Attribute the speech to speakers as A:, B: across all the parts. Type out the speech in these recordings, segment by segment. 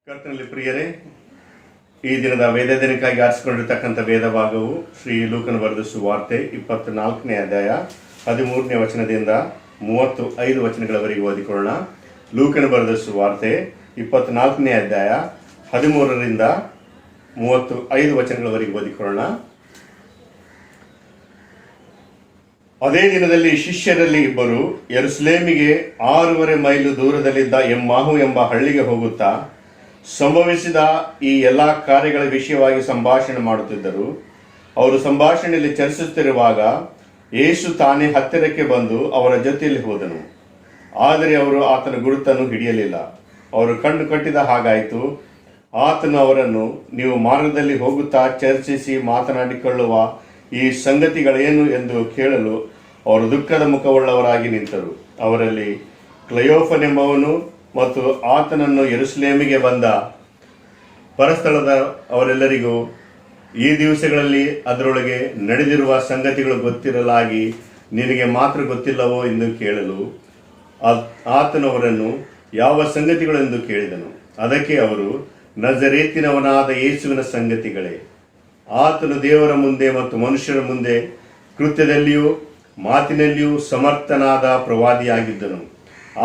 A: ಕರ್ತನಲ್ಲಿ ಪ್ರಿಯರೇ, ಈ ದಿನದ ವೇದ ದಿನಕ್ಕಾಗಿ ಆರಿಸಿಕೊಂಡಿರ್ತಕ್ಕಂಥ ವೇದ ಭಾಗವು ಶ್ರೀ ಲೂಕನ ಬರೆದ ಸುವಾರ್ತೆ 24ನೇ ಅಧ್ಯಾಯ 13ನೇ ವಚನದಿಂದ 35 ವಚನಗಳವರೆಗೆ ಓದಿಕೊಳ್ಳೋಣ. ಲೂಕನ ಬರೆದ ಸುವಾರ್ತೆ 24ನೇ ಅಧ್ಯಾಯ 13ರಿಂದ 35 ವಚನಗಳವರೆಗೆ ಓದಿಕೊಳ್ಳೋಣ. ಅದೇ ದಿನದಲ್ಲಿ ಶಿಷ್ಯರಲ್ಲಿ ಇಬ್ಬರು ಯೆರೂಸಲೇಮಿಗೆ 6.5 ಮೈಲು ದೂರದಲ್ಲಿದ್ದ ಎಮ್ಮಾಹು ಎಂಬ ಹಳ್ಳಿಗೆ ಹೋಗುತ್ತಾ ಸಂಭವಿಸಿದ ಈ ಎಲ್ಲ ಕಾರ್ಯಗಳ ವಿಷಯವಾಗಿ ಸಂಭಾಷಣೆ ಮಾಡುತ್ತಿದ್ದರು. ಅವರು ಸಂಭಾಷಣೆಯಲ್ಲಿ ಚರ್ಚಿಸುತ್ತಿರುವಾಗ ಯೇಸು ತಾನೇ ಹತ್ತಿರಕ್ಕೆ ಬಂದು ಅವರ ಜೊತೆಯಲ್ಲಿ ಹೋದನು. ಆದರೆ ಅವರು ಆತನ ಗುರುತನ್ನು ಹಿಡಿಯಲಿಲ್ಲ. ಅವರು ಕಣ್ಣು ಕಟ್ಟಿದ ಹಾಗಾಯಿತು. ಆತನು ಅವರನ್ನು, ನೀವು ಮಾರ್ಗದಲ್ಲಿ ಹೋಗುತ್ತಾ ಚರ್ಚಿಸಿ ಮಾತನಾಡಿಕೊಳ್ಳುವ ಈ ಸಂಗತಿಗಳೇನು ಎಂದು ಕೇಳಲು ಅವರು ದುಃಖದ ಮುಖವುಳ್ಳವರಾಗಿ ನಿಂತರು. ಅವರಲ್ಲಿ ಕ್ಲಯೋಫನೆಂಬವನು ಮತ್ತು ಆತನನ್ನು ಯೆರೂಸಲೇಮಿಗೆ ಬಂದ ಪರಸ್ಥಳದ ಅವರೆಲ್ಲರಿಗೂ ಈ ದಿವಸಗಳಲ್ಲಿ ಅದರೊಳಗೆ ನಡೆದಿರುವ ಸಂಗತಿಗಳು ಗೊತ್ತಿರಲಾಗಿ ನಿನಗೆ ಮಾತ್ರ ಗೊತ್ತಿಲ್ಲವೋ ಎಂದು ಕೇಳಲು ಆತನು ಅವರನ್ನು, ಯಾವ ಸಂಗತಿಗಳೆಂದು ಕೇಳಿದನು. ಅದಕ್ಕೆ ಅವರು, ನಜರೇತಿನವನಾದ ಯೇಸುವಿನ ಸಂಗತಿಗಳೇ. ಆತನು ದೇವರ ಮುಂದೆ ಮತ್ತು ಮನುಷ್ಯರ ಮುಂದೆ ಕೃತ್ಯದಲ್ಲಿಯೂ ಮಾತಿನಲ್ಲಿಯೂ ಸಮರ್ಥನಾದ ಪ್ರವಾದಿಯಾಗಿದ್ದನು.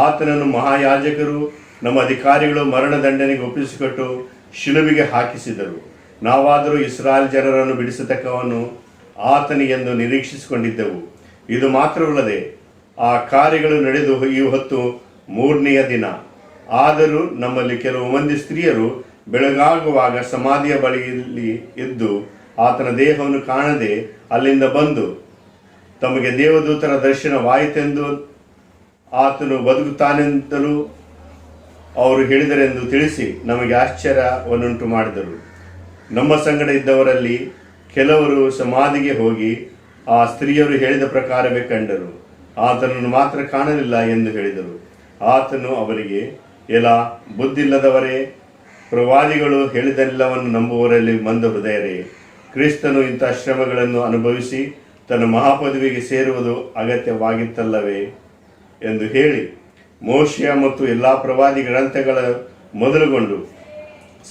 A: ಆತನನ್ನು ಮಹಾಯಾಜಕರು ನಮ್ಮ ಅಧಿಕಾರಿಗಳು ಮರಣದಂಡನೆಗೆ ಒಪ್ಪಿಸಿಕೊಟ್ಟು ಶಿಲುಬೆಗೆ ಹಾಕಿಸಿದರು. ನಾವಾದರೂ ಇಸ್ರಾಯೇಲ್ ಜನರನ್ನು ಬಿಡಿಸತಕ್ಕವನು ಆತನಿಗೆಂದು ನಿರೀಕ್ಷಿಸಿಕೊಂಡಿದ್ದೆವು. ಇದು ಮಾತ್ರವಲ್ಲದೆ ಆ ಕಾರ್ಯಗಳು ನಡೆದು ಈ ಹೊತ್ತು 3ನೆಯ ದಿನ. ಆದರೂ ನಮ್ಮಲ್ಲಿ ಕೆಲವು ಮಂದಿ ಸ್ತ್ರೀಯರು ಬೆಳಗಾಗುವಾಗ ಸಮಾಧಿಯ ಬಳಿಯಲ್ಲಿ ಇದ್ದು ಆತನ ದೇಹವನ್ನು ಕಾಣದೆ ಅಲ್ಲಿಂದ ಬಂದು ತಮಗೆ ದೇವದೂತರ ದರ್ಶನವಾಯಿತೆಂದು ಆತನು ಬದುಕುತ್ತಾನೆಂತಲೂ ಅವರು ಹೇಳಿದರೆಂದು ತಿಳಿಸಿ ನಮಗೆ ಆಶ್ಚರ್ಯವನ್ನುಂಟು ಮಾಡಿದರು. ನಮ್ಮ ಸಂಗಡ ಇದ್ದವರಲ್ಲಿ ಕೆಲವರು ಸಮಾಧಿಗೆ ಹೋಗಿ ಆ ಸ್ತ್ರೀಯರು ಹೇಳಿದ ಪ್ರಕಾರವೇ ಕಂಡರು. ಆತನನ್ನು ಮಾತ್ರ ಕಾಣಲಿಲ್ಲ ಎಂದು ಹೇಳಿದರು. ಆತನು ಅವರಿಗೆ, ಎಲ್ಲ ಬುದ್ಧಿಲ್ಲದವರೇ, ಪ್ರವಾದಿಗಳು ಹೇಳಿದೆಲ್ಲವನ್ನು ನಂಬುವವರಲ್ಲಿ ಮಂದ ಹೃದಯರೇ, ಕ್ರಿಸ್ತನು ಇಂಥ ಶ್ರಮಗಳನ್ನು ಅನುಭವಿಸಿ ತನ್ನ ಮಹಾಪದವಿಗೆ ಸೇರುವುದು ಅಗತ್ಯವಾಗಿತ್ತಲ್ಲವೇ ಎಂದು ಹೇಳಿ ಮೋಶೆಯ ಮತ್ತು ಎಲ್ಲ ಪ್ರವಾದಿ ಗ್ರಂಥಗಳ ಮೊದಲುಗೊಂಡು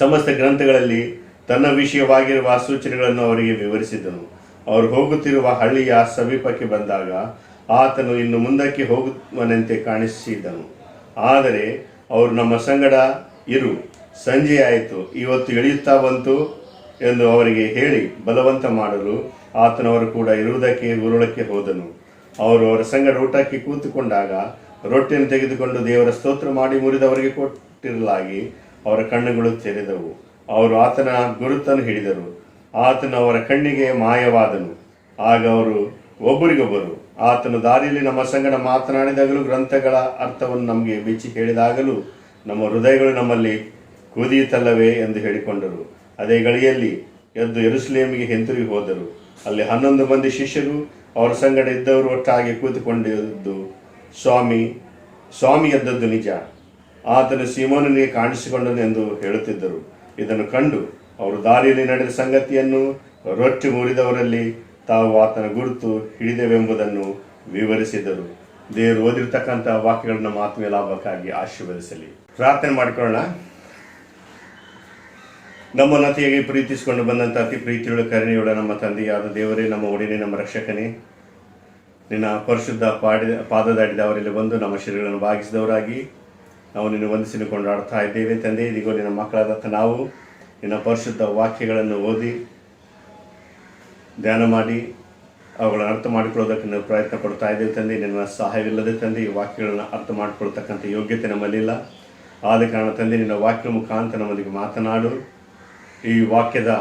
A: ಸಮಸ್ತ ಗ್ರಂಥಗಳಲ್ಲಿ ತನ್ನ ವಿಷಯವಾಗಿರುವ ಸೂಚನೆಗಳನ್ನು ಅವರಿಗೆ ವಿವರಿಸಿದನು. ಅವರು ಹೋಗುತ್ತಿರುವ ಹಳ್ಳಿಯ ಸಮೀಪಕ್ಕೆ ಬಂದಾಗ ಆತನು ಇನ್ನು ಮುಂದಕ್ಕೆ ಹೋಗುವನಂತೆ ಕಾಣಿಸಿದನು. ಆದರೆ ಅವರು, ನಮ್ಮ ಸಂಗಡ ಇರು, ಸಂಜೆಯಾಯಿತು, ಇವತ್ತು ಇಳಿಯುತ್ತಾ ಬಂತು ಎಂದು ಅವರಿಗೆ ಹೇಳಿ ಬಲವಂತ ಮಾಡಲು ಆತನವರು ಕೂಡ ಇರುವುದಕ್ಕೆ ಉರುಳಕ್ಕೆ ಹೋದನು. ಅವರು ಅವರ ಸಂಗಡ ಊಟಕ್ಕೆ ಕೂತುಕೊಂಡಾಗ ರೊಟ್ಟಿಯನ್ನು ತೆಗೆದುಕೊಂಡು ದೇವರ ಸ್ತೋತ್ರ ಮಾಡಿ ಮುರಿದವರಿಗೆ ಕೊಟ್ಟಿರಲಾಗಿ ಅವರ ಕಣ್ಣುಗಳು ತೆರೆದವು. ಅವರು ಆತನ ಗುರುತನ್ನು ಹಿಡಿದರು. ಆತನು ಅವರ ಕಣ್ಣಿಗೆ ಮಾಯವಾದನು. ಆಗ ಅವರು ಒಬ್ಬರಿಗೊಬ್ಬರು, ಆತನು ದಾರಿಯಲ್ಲಿ ನಮ್ಮ ಸಂಗಡ ಮಾತನಾಡಿದಾಗಲೂ ಗ್ರಂಥಗಳ ಅರ್ಥವನ್ನು ನಮಗೆ ಬಿಚ್ಚಿ ಹೇಳಿದಾಗಲೂ ನಮ್ಮ ಹೃದಯಗಳು ನಮ್ಮಲ್ಲಿ ಕುದಿಯಿತಲ್ಲವೇ ಎಂದು ಹೇಳಿಕೊಂಡರು. ಅದೇ ಗಳಿಯಲ್ಲಿ ಎದ್ದು ಯೆರೂಸಲೇಮಿಗೆ ಹಿಂತಿರುಗಿ ಹೋದರು. ಅಲ್ಲಿ 11 ಮಂದಿ ಶಿಷ್ಯರು ಅವರ ಸಂಗಡ ಇದ್ದವರು ಒಟ್ಟಾಗಿ ಕೂತುಕೊಂಡಿದ್ದು, ಸ್ವಾಮಿ ಎದ್ದದ್ದು ನಿಜ, ಆತನು ಸೀಮೋನನಿಗೆ ಕಾಣಿಸಿಕೊಂಡನು ಎಂದು ಹೇಳುತ್ತಿದ್ದರು. ಇದನ್ನು ಕಂಡು ಅವರು ದಾರಿಯಲ್ಲಿ ನಡೆದ ಸಂಗತಿಯನ್ನು, ರೊಟ್ಟಿ ಮುರಿದವರಲ್ಲಿ ತಾವು ಆತನ ಗುರುತು ಹಿಡಿದೆವೆಂಬುದನ್ನು ವಿವರಿಸಿದರು. ದೇವರು ಓದಿರ್ತಕ್ಕಂಥ ವಾಕ್ಯಗಳನ್ನ ಮಾತ್ಮೀಯ ಲಾಭಕ್ಕಾಗಿ ಆಶೀರ್ವದಿಸಲಿ. ಪ್ರಾರ್ಥನೆ ಮಾಡಿಕೊಳ್ಳೋಣ. ನಮ್ಮನ್ನು ಅತಿಯಾಗಿ ಪ್ರೀತಿಸಿಕೊಂಡು ಬಂದಂಥ ಅತಿ ಪ್ರೀತಿಯುಳ್ಳ ಕರುಣೆಯುಳ್ಳ ನಮ್ಮ ತಂದೆಯಾದ ದೇವರೇ, ನಮ್ಮ ಒಡೆಯನೇ, ನಮ್ಮ ರಕ್ಷಕನೇ, ನಿನ್ನ ಪರಿಶುದ್ಧ ಪಾದದಾಡಿದ ಅವರಲ್ಲಿ ಬಂದು ನಮ್ಮ ಶಿರಗಳನ್ನು ಭಾಗಿಸಿದವರಾಗಿ ನಾವು ನಿನ್ನ ವಂದಿಸಿ ಕೊಂಡಾಡ್ತಾ ಇದ್ದೇವೆ. ತಂದೆ, ಇದಿಗೋ ನಿನ್ನ ಮಕ್ಕಳಾದಂಥ ನಾವು ನಿನ್ನ ಪರಿಶುದ್ಧ ವಾಕ್ಯಗಳನ್ನು ಓದಿ ಧ್ಯಾನ ಮಾಡಿ ಅವುಗಳನ್ನು ಅರ್ಥ ಮಾಡಿಕೊಳ್ಳೋದಕ್ಕೆ ನಾವು ಪ್ರಯತ್ನ ಪಡ್ತಾ ಇದ್ದೇವೆ. ತಂದೆ, ನಿನ್ನ ಸಹಾಯವಿಲ್ಲದೆ ತಂದೆ ಈ ವಾಕ್ಯಗಳನ್ನು ಅರ್ಥ ಮಾಡಿಕೊಳ್ತಕ್ಕಂಥ ಯೋಗ್ಯತೆ ನಮ್ಮಲ್ಲಿಲ್ಲ. ಆದ ಕಾರಣ ತಂದೆ, ನಿನ್ನ ವಾಕ್ಯ ಮುಖಾಂತರ ನಮ್ಮೊಂದಿಗೆ ಮಾತನಾಡು, ಈ ವಾಕ್ಯದ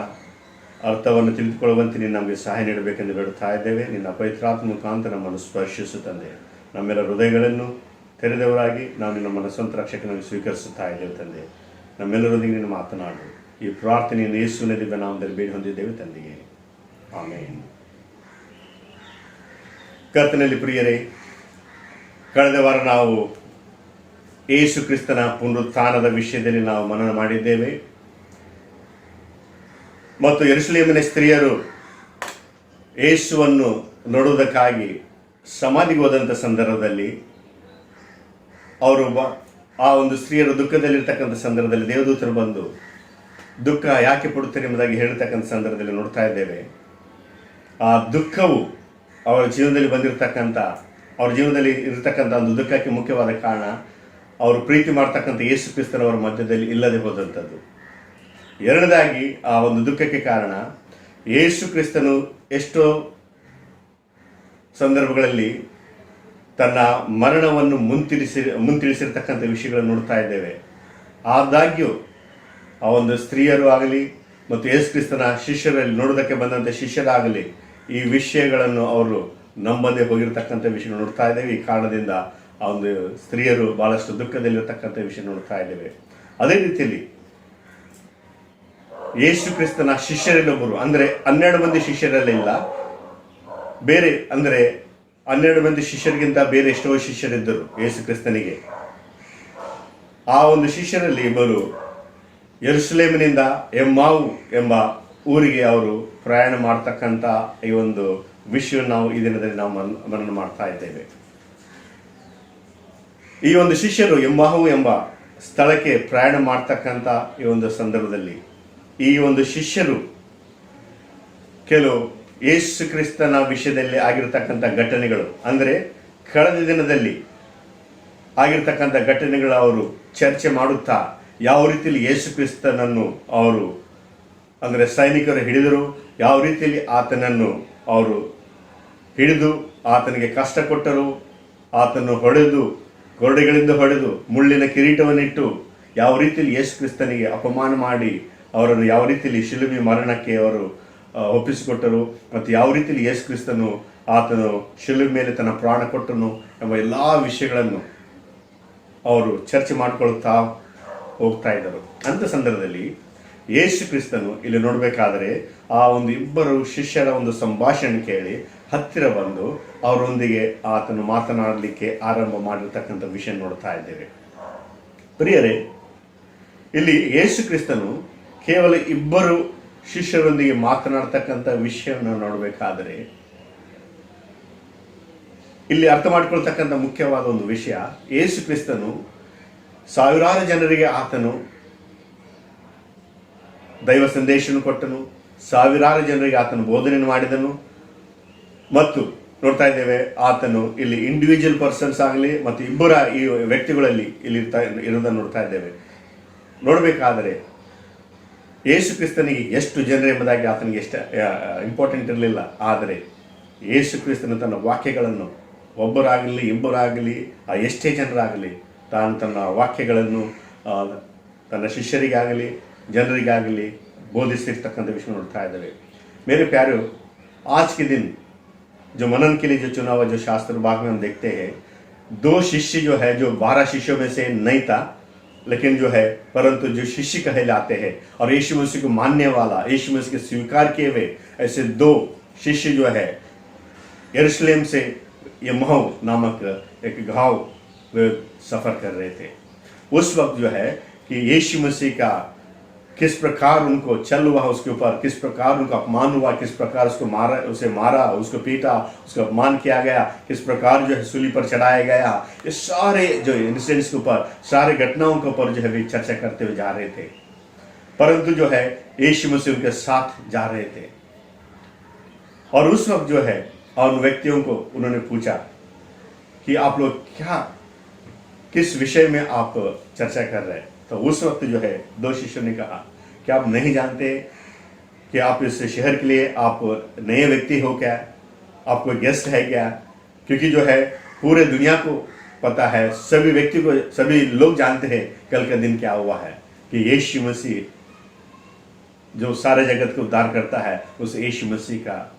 A: ಅರ್ಥವನ್ನು ತಿಳಿದುಕೊಳ್ಳುವಂತೆ ನೀನು ನಮಗೆ ಸಹಾಯ ನೀಡಬೇಕೆಂದು ಬೇಡುತ್ತಾ ಇದ್ದೇವೆ. ನಿನ್ನ ಪವಿತ್ರಾತ್ಮ ಮುಖಾಂತರ ನಮ್ಮನ್ನು ಸ್ಪರ್ಶಿಸು ತಂದೆ. ನಮ್ಮೆಲ್ಲ ಹೃದಯಗಳನ್ನು ತೆರೆದವರಾಗಿ ನಾವು ನಿನ್ನ ಸ್ವಂತ ರಕ್ಷಕನಾಗಿ ಸ್ವೀಕರಿಸುತ್ತಾ ಇದ್ದೇವೆ ತಂದೆ. ನಮ್ಮೆಲ್ಲರೊಂದಿಗೆ ನೀನು ಮಾತನಾಡು. ಈ ಪ್ರಾರ್ಥನೆಯನ್ನು ಯೇಸುವಿನ ದಿವ್ಯ ನಾಮದಲ್ಲಿ ಬೇಡಿ ಹೊಂದಿದ್ದೇವೆ ತಂದೆಗೆ, ಆಮೆನ್. ಕರ್ತನಲ್ಲಿ ಪ್ರಿಯರೇ, ಕಳೆದ ವಾರ ನಾವು ಯೇಸು ಕ್ರಿಸ್ತನ ಪುನರುತ್ಥಾನದ ವಿಷಯದಲ್ಲಿ ನಾವು ಮನನ ಮಾಡಿದ್ದೇವೆ ಮತ್ತು ಯೆರೂಸಲೇಮಿನ ಸ್ತ್ರೀಯರು ಯೇಸುವನ್ನು ನೋಡುವುದಕ್ಕಾಗಿ ಸಮಾಧಿಗೆ ಹೋದಂಥ ಸಂದರ್ಭದಲ್ಲಿ ಅವರು ಆ ಒಂದು ಸ್ತ್ರೀಯರು ದುಃಖದಲ್ಲಿರ್ತಕ್ಕಂಥ ಸಂದರ್ಭದಲ್ಲಿ ದೇವದೂತರು ಬಂದು ದುಃಖ ಯಾಕೆ ಪಡುತ್ತಾರೆ ಎಂಬುದಾಗಿ ಹೇಳ್ತಕ್ಕಂಥ ಸಂದರ್ಭದಲ್ಲಿ ನೋಡ್ತಾ ಇದ್ದೇವೆ. ಆ ದುಃಖವು ಅವರ ಜೀವನದಲ್ಲಿ ಬಂದಿರತಕ್ಕಂಥ, ಅವ್ರ ಜೀವನದಲ್ಲಿ ಇರತಕ್ಕಂಥ ಒಂದು ದುಃಖಕ್ಕೆ ಮುಖ್ಯವಾದ ಕಾರಣ ಅವರು ಪ್ರೀತಿ ಮಾಡ್ತಕ್ಕಂಥ ಯೇಸು ಕ್ರಿಸ್ತನವರ ಮಧ್ಯದಲ್ಲಿ ಇಲ್ಲದೆ ಹೋದಂಥದ್ದು. ಎರಡನೇದಾಗಿ ಆ ಒಂದು ದುಃಖಕ್ಕೆ ಕಾರಣ ಯೇಸು ಕ್ರಿಸ್ತನು ಎಷ್ಟೋ ಸಂದರ್ಭಗಳಲ್ಲಿ ತನ್ನ ಮರಣವನ್ನು ಮುಂತಿಳಿಸಿರ್ತಕ್ಕಂಥ ವಿಷಯಗಳನ್ನು ನೋಡ್ತಾ ಇದ್ದೇವೆ. ಆದಾಗ್ಯೂ ಆ ಒಂದು ಸ್ತ್ರೀಯರು ಆಗಲಿ ಮತ್ತು ಯೇಸು ಕ್ರಿಸ್ತನ ಶಿಷ್ಯರಲ್ಲಿ ನೋಡೋದಕ್ಕೆ ಬಂದಂಥ ಶಿಷ್ಯರಾಗಲಿ ಈ ವಿಷಯಗಳನ್ನು ಅವರು ನಂಬದೇ ಹೋಗಿರ್ತಕ್ಕಂಥ ವಿಷಯ ನೋಡ್ತಾ ಇದ್ದೇವೆ. ಈ ಕಾರಣದಿಂದ ಆ ಒಂದು ಸ್ತ್ರೀಯರು ಬಹಳಷ್ಟು ದುಃಖದಲ್ಲಿರ್ತಕ್ಕಂಥ ವಿಷಯ ನೋಡ್ತಾ ಇದ್ದೇವೆ. ಅದೇ ರೀತಿಯಲ್ಲಿ ಯೇಸು ಕ್ರಿಸ್ತನ ಶಿಷ್ಯರಲ್ಲೊಬ್ಬರು, ಅಂದರೆ 12 ಮಂದಿ ಶಿಷ್ಯರಲ್ಲಿಲ್ಲ, ಬೇರೆ ಅಂದರೆ 12 ಮಂದಿ ಶಿಷ್ಯರಿಗಿಂತ ಬೇರೆ ಎಷ್ಟೋ ಶಿಷ್ಯರಿದ್ದರು ಯೇಸು ಕ್ರಿಸ್ತನಿಗೆ. ಆ ಒಂದು ಶಿಷ್ಯರಲ್ಲಿ ಇಬ್ಬರು ಯೆರೂಸಲೇಮಿನಿಂದ ಎಮ್ಮಾವು ಎಂಬ ಊರಿಗೆ ಅವರು ಪ್ರಯಾಣ ಮಾಡ್ತಕ್ಕಂಥ ಈ ಒಂದು ವಿಷಯವನ್ನು ನಾವು ಈ ದಿನದಲ್ಲಿ ನಾವು ಮನನ ಮಾಡ್ತಾ ಇದ್ದೇವೆ. ಈ ಒಂದು ಶಿಷ್ಯರು ಎಮ್ಮಾವು ಎಂಬ ಸ್ಥಳಕ್ಕೆ ಪ್ರಯಾಣ ಮಾಡ್ತಕ್ಕಂಥ ಈ ಒಂದು ಸಂದರ್ಭದಲ್ಲಿ ಈ ಒಂದು ಶಿಷ್ಯರು ಕೆಲವು ಯೇಸು ಕ್ರಿಸ್ತನ ವಿಷಯದಲ್ಲಿ ಆಗಿರತಕ್ಕಂಥ ಘಟನೆಗಳು, ಅಂದರೆ ಕಳೆದ ದಿನದಲ್ಲಿ ಆಗಿರ್ತಕ್ಕಂಥ ಘಟನೆಗಳು ಅವರು ಚರ್ಚೆ ಮಾಡುತ್ತಾ ಯಾವ ರೀತಿಯಲ್ಲಿ ಯೇಸು ಕ್ರಿಸ್ತನನ್ನು ಅವರು, ಅಂದರೆ ಸೈನಿಕರು ಹಿಡಿದರು, ಯಾವ ರೀತಿಯಲ್ಲಿ ಆತನನ್ನು ಅವರು ಹಿಡಿದು ಆತನಿಗೆ ಕಷ್ಟ ಕೊಟ್ಟರು, ಆತನು ಹೊಡೆದು ಗೋಡೆಗಳಿಂದ ಹೊಡೆದು ಮುಳ್ಳಿನ ಕಿರೀಟವನ್ನಿಟ್ಟು ಯಾವ ರೀತಿಯಲ್ಲಿ ಯೇಸು ಕ್ರಿಸ್ತನಿಗೆ ಅಪಮಾನ ಮಾಡಿ ಅವರನ್ನು ಯಾವ ರೀತಿಯಲ್ಲಿ ಶಿಲುಬೆ ಮರಣಕ್ಕೆ ಅವರು ಒಪ್ಪಿಸಿಕೊಟ್ಟರು ಮತ್ತು ಯಾವ ರೀತಿಯಲ್ಲಿ ಯೇಸು ಕ್ರಿಸ್ತನು ಆತನು ಶಿಲುಬೆ ಮೇಲೆ ತನ್ನ ಪ್ರಾಣ ಕೊಟ್ಟನು ಎಂಬ ಎಲ್ಲ ವಿಷಯಗಳನ್ನು ಅವರು ಚರ್ಚೆ ಮಾಡಿಕೊಳ್ಳುತ್ತಾ ಹೋಗ್ತಾ ಇದ್ದರು. ಅಂಥ ಸಂದರ್ಭದಲ್ಲಿ ಯೇಸು ಕ್ರಿಸ್ತನು ಇಲ್ಲಿ ನೋಡಬೇಕಾದರೆ ಆ ಒಂದು ಇಬ್ಬರು ಶಿಷ್ಯರ ಒಂದು ಸಂಭಾಷಣೆ ಕೇಳಿ ಹತ್ತಿರ ಬಂದು ಅವರೊಂದಿಗೆ ಆತನು ಮಾತನಾಡಲಿಕ್ಕೆ ಆರಂಭ ಮಾಡಿರ್ತಕ್ಕಂಥ ವಿಷಯ ನೋಡ್ತಾ ಇದ್ದೇವೆ. ಪ್ರಿಯರೇ, ಇಲ್ಲಿ ಯೇಸು ಕ್ರಿಸ್ತನು ಕೇವಲ ಇಬ್ಬರು ಶಿಷ್ಯರೊಂದಿಗೆ ಮಾತನಾಡ್ತಕ್ಕಂಥ ವಿಷಯವನ್ನು ನೋಡಬೇಕಾದರೆ ಇಲ್ಲಿ ಅರ್ಥ ಮಾಡಿಕೊಳ್ತಕ್ಕಂಥ ಮುಖ್ಯವಾದ ಒಂದು ವಿಷಯ, ಯೇಸು ಕ್ರಿಸ್ತನು ಸಾವಿರಾರು ಜನರಿಗೆ ಆತನು ದೈವ ಸಂದೇಶವನ್ನು ಕೊಟ್ಟನು, ಸಾವಿರಾರು ಜನರಿಗೆ ಆತನು ಬೋಧನೆಯನ್ನು ಮಾಡಿದನು ಮತ್ತು ನೋಡ್ತಾ ಇದ್ದೇವೆ ಆತನು ಇಲ್ಲಿ ಇಂಡಿವಿಜುವಲ್ ಪರ್ಸನ್ಸ್ ಆಗಲಿ ಮತ್ತು ಇಬ್ಬರ ಈ ವ್ಯಕ್ತಿಗಳಲ್ಲಿ ಇಲ್ಲಿ ಇರೋದನ್ನು ನೋಡ್ತಾ ಇದ್ದೇವೆ. ನೋಡಬೇಕಾದರೆ ಯೇಸು ಕ್ರಿಸ್ತನಿಗೆ ಎಷ್ಟು ಜನರು ಎಂಬುದಾಗಿ ಆತನಿಗೆ ಎಷ್ಟು ಇಂಪಾರ್ಟೆಂಟ್ ಇರಲಿಲ್ಲ. ಆದರೆ ಯೇಸು ಕ್ರಿಸ್ತನು ತನ್ನ ವಾಕ್ಯಗಳನ್ನು ಒಬ್ಬರಾಗಲಿ ಇಬ್ಬರಾಗಲಿ ಎಷ್ಟೇ ಜನರಾಗಲಿ ತನ್ನ ವಾಕ್ಯಗಳನ್ನು ತನ್ನ ಶಿಷ್ಯರಿಗಾಗಲಿ ಜನರಿಗಾಗಲಿ ಬೋಧಿಸಿರ್ತಕ್ಕಂಥ ವಿಷಯ ನೋಡ್ತಾ ಇದ್ದೇವೆ. मेरे प्यारो, आज के दिन जो मनन के लिए जो चुना हुआ जो शास्त्र भाग में हम देखते हैं, 2 शिष्य जो है, जो 12 शिष्यों में से नहीं था, लेकिन जो है परंतु जो शिष्य कहलाते हैं और यीशु मसीह को मानने वाला, यीशु मसीह के स्वीकार किए हुए ऐसे 2 शिष्य जो है यरूशलेम से यम्माऊ नामक एक गांव सफर कर रहे थे. उस वक्त जो है कि यीशु मसीह का किस प्रकार उनको चल हुआ उसके ऊपर, किस प्रकार उनका अपमान हुआ, किस प्रकार उसे मारा, उसको पीटा, उसका अपमान किया गया, किस प्रकार जो है सूली पर चढ़ाया गया, ये सारे जो इंसिडेंट्स के ऊपर, सारे घटनाओं के ऊपर जो है वे चर्चा करते हुए जा रहे थे. परंतु जो है यीशु मसीह उनके साथ जा रहे थे। और उस वक्त जो है उन व्यक्तियों को उन्होंने पूछा कि आप लोग किस विषय में आप चर्चा कर रहे हैं। तो उस वक्त जो है दो शिष्यों ने कहा कि आप नहीं जानते कि आप इस शहर के लिए आप नए व्यक्ति हो क्या, आप कोई गेस्ट है क्या? क्योंकि जो है पूरे दुनिया को पता है, सभी व्यक्ति को, सभी लोग जानते हैं कल का दिन क्या हुआ है कि यीशु मसीह जो सारे जगत को उद्धार करता है, उस यीशु मसीह का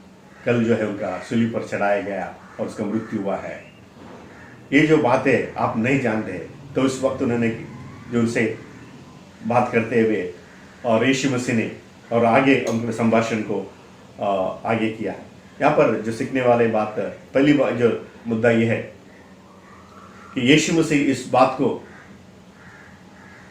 A: कल जो है उनका सूली पर चढ़ाया गया और उसका मृत्यु हुआ है। ये जो बातें आप नहीं जानते। तो उस वक्त उन्होंने जो उनसे बात करते हुए और यीशु मसीह ने और आगे उनके संभाषण को आगे किया। यहाँ पर जो सीखने वाले बात, पहली बात जो मुद्दा ये है कि यीशु मसीह इस बात को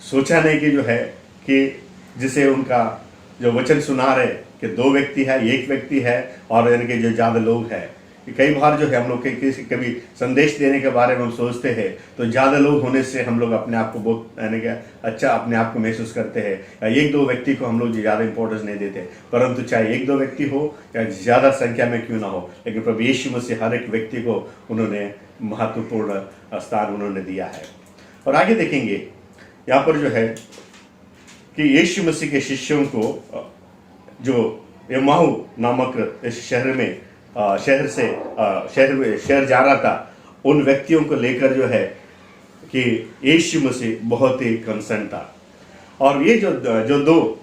A: सोचा नहीं कि जो है कि जिसे उनका जो वचन सुना रहे कि दो व्यक्ति है, एक व्यक्ति है और इनके जो ज़्यादा लोग हैं। कई बार जो है हम लोग किसी कभी संदेश देने के बारे में हम सोचते हैं तो ज़्यादा लोग होने से हम लोग अपने आप को बहुत यानी कि अच्छा अपने आप को महसूस करते हैं, या एक दो व्यक्ति को हम लोग ज़्यादा इंपॉर्टेंस नहीं देते। परंतु चाहे एक दो व्यक्ति हो या ज़्यादा संख्या में क्यों ना हो, लेकिन प्रभु यीशु मसीह हर एक व्यक्ति को उन्होंने महत्वपूर्ण स्थान उन्होंने दिया है। और आगे देखेंगे यहाँ पर जो है कि यीशु मसीह के शिष्यों को जो एमाहू नामक इस शहर जा रहा था, उन व्यक्तियों को लेकर जो है कि यीशु मसीह बहुत ही कंसर्न था। और ये जो दो